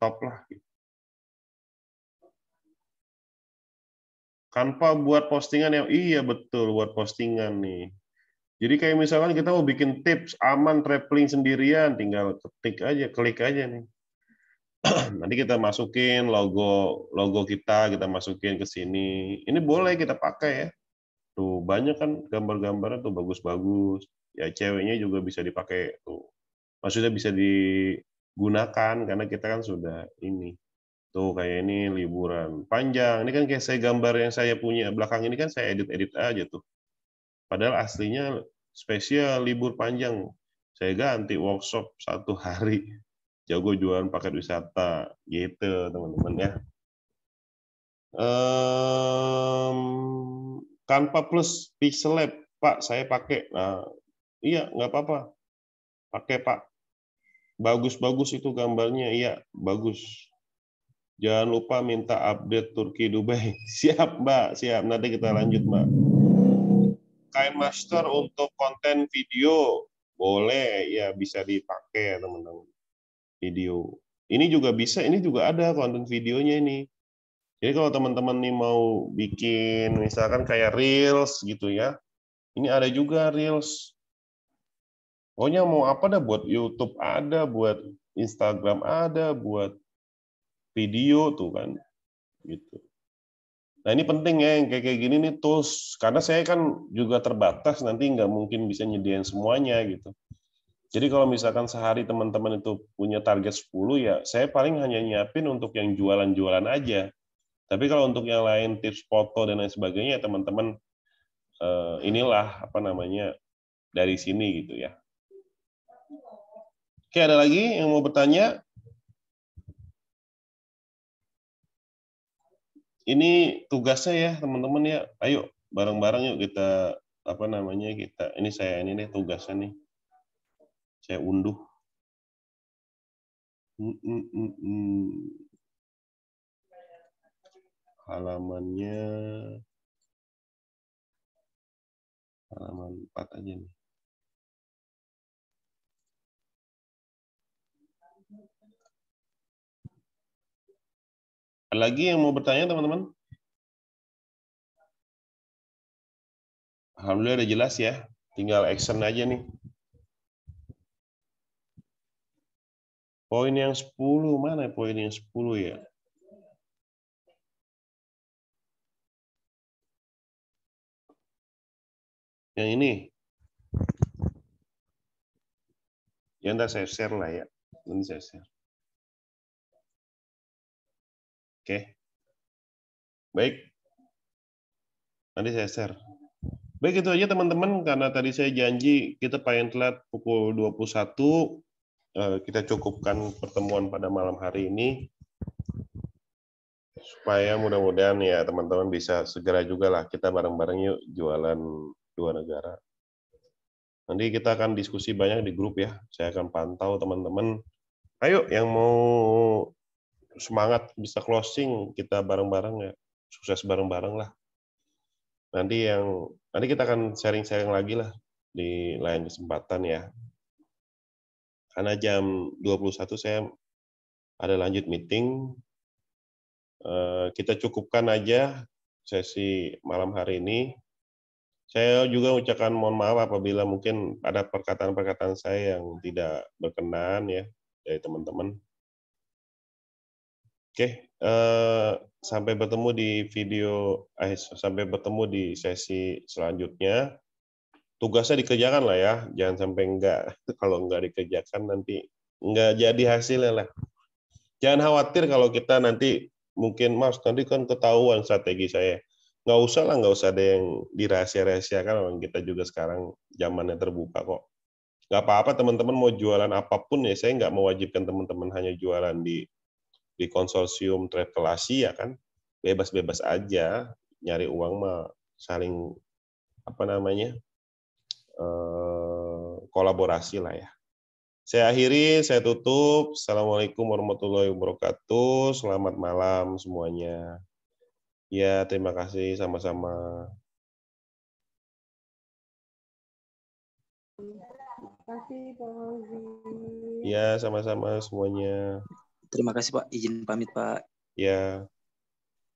top lah. Canva buat postingan ya, iya betul buat postingan nih. Jadi kayak misalkan kita mau bikin tips aman traveling sendirian, tinggal ketik aja, klik aja nih. Nanti kita masukin logo kita masukin ke sini. Ini boleh kita pakai ya. Tuh banyak kan gambar-gambarnya tuh bagus-bagus. Ya ceweknya juga bisa dipakai tuh. Maksudnya bisa digunakan karena kita kan sudah ini. Tuh kayak ini liburan panjang. Ini kan kayak saya gambar yang saya punya belakang ini kan saya edit-edit aja tuh. Padahal aslinya spesial libur panjang. Saya ganti workshop 1 hari. Jago jualan paket wisata gitu teman-teman ya. Canva Plus Pixel Lab, Pak, saya pakai. Nah, iya, nggak apa-apa. Pakai, Pak. Bagus-bagus itu gambarnya, iya, bagus. Jangan lupa minta update Turki Dubai. Siap, Mbak, siap. Nanti kita lanjut, Mbak. KineMaster untuk konten video, boleh, ya bisa dipakai, teman-teman. Video. Ini juga bisa, ini juga ada konten videonya ini. Jadi kalau teman-teman nih mau bikin misalkan kayak Reels gitu ya, ini ada juga Reels. Pokoknya mau apa dah, buat YouTube ada, buat Instagram ada, buat video tuh kan, gitu. Nah ini penting ya, yang kayak gini nih tools, karena saya kan juga terbatas, nanti nggak mungkin bisa nyediain semuanya gitu. Jadi kalau misalkan sehari teman-teman itu punya target 10 ya, saya paling hanya nyiapin untuk yang jualan-jualan aja. Tapi kalau untuk yang lain, tips foto dan lain sebagainya, teman-teman inilah apa namanya dari sini gitu ya. Oke, ada lagi yang mau bertanya? Ini tugasnya ya teman-teman ya. Ayo bareng-bareng yuk kita apa namanya kita. Ini saya ini nih tugasnya nih. Saya unduh. Halamannya halaman 4 aja nih. Ada lagi yang mau bertanya teman-teman? Alhamdulillah udah jelas ya. Tinggal action aja nih. Poin yang 10, mana poin yang 10 ya? Yang ini. Ya ntar saya share lah ya. Nanti saya share. Oke. Baik. Nanti saya share. Baik, itu aja teman-teman, karena tadi saya janji kita pengen telat pukul 21, kita cukupkan pertemuan pada malam hari ini, supaya mudah-mudahan ya teman-teman bisa segera juga lah kita bareng-bareng yuk jualan 2 negara. Nanti kita akan diskusi banyak di grup ya, saya akan pantau teman-teman. Ayo yang mau semangat bisa closing, kita bareng-bareng ya, sukses bareng-bareng lah. Nanti kita akan sharing-sharing lagi lah di lain kesempatan ya. Karena jam 21 saya ada lanjut meeting. Kita cukupkan aja sesi malam hari ini. Saya juga ucapkan mohon maaf apabila mungkin ada perkataan-perkataan saya yang tidak berkenan ya dari teman-teman. Oke, sampai bertemu di sampai bertemu di sesi selanjutnya. Tugasnya dikerjakan lah ya, jangan sampai enggak. Kalau enggak dikerjakan nanti enggak jadi hasilnya lah. Jangan khawatir kalau kita nanti mungkin, Mas, nanti kan ketahuan strategi saya. Nggak usah lah, nggak usah ada yang dirahasia-rahasiakan, orang kita juga sekarang zamannya terbuka kok. Nggak apa-apa teman-teman mau jualan apapun ya, saya nggak mewajibkan teman-teman hanya jualan di konsorsium travel Asia kan. Bebas-bebas aja, nyari uang mah saling apa namanya kolaborasi lah ya. Saya akhiri, saya tutup. Assalamualaikum warahmatullahi wabarakatuh. Selamat malam semuanya. Ya, terima kasih sama-sama. Terima kasih Pak Fauzi. Ya, sama-sama semuanya. Terima kasih Pak, izin pamit Pak. Ya.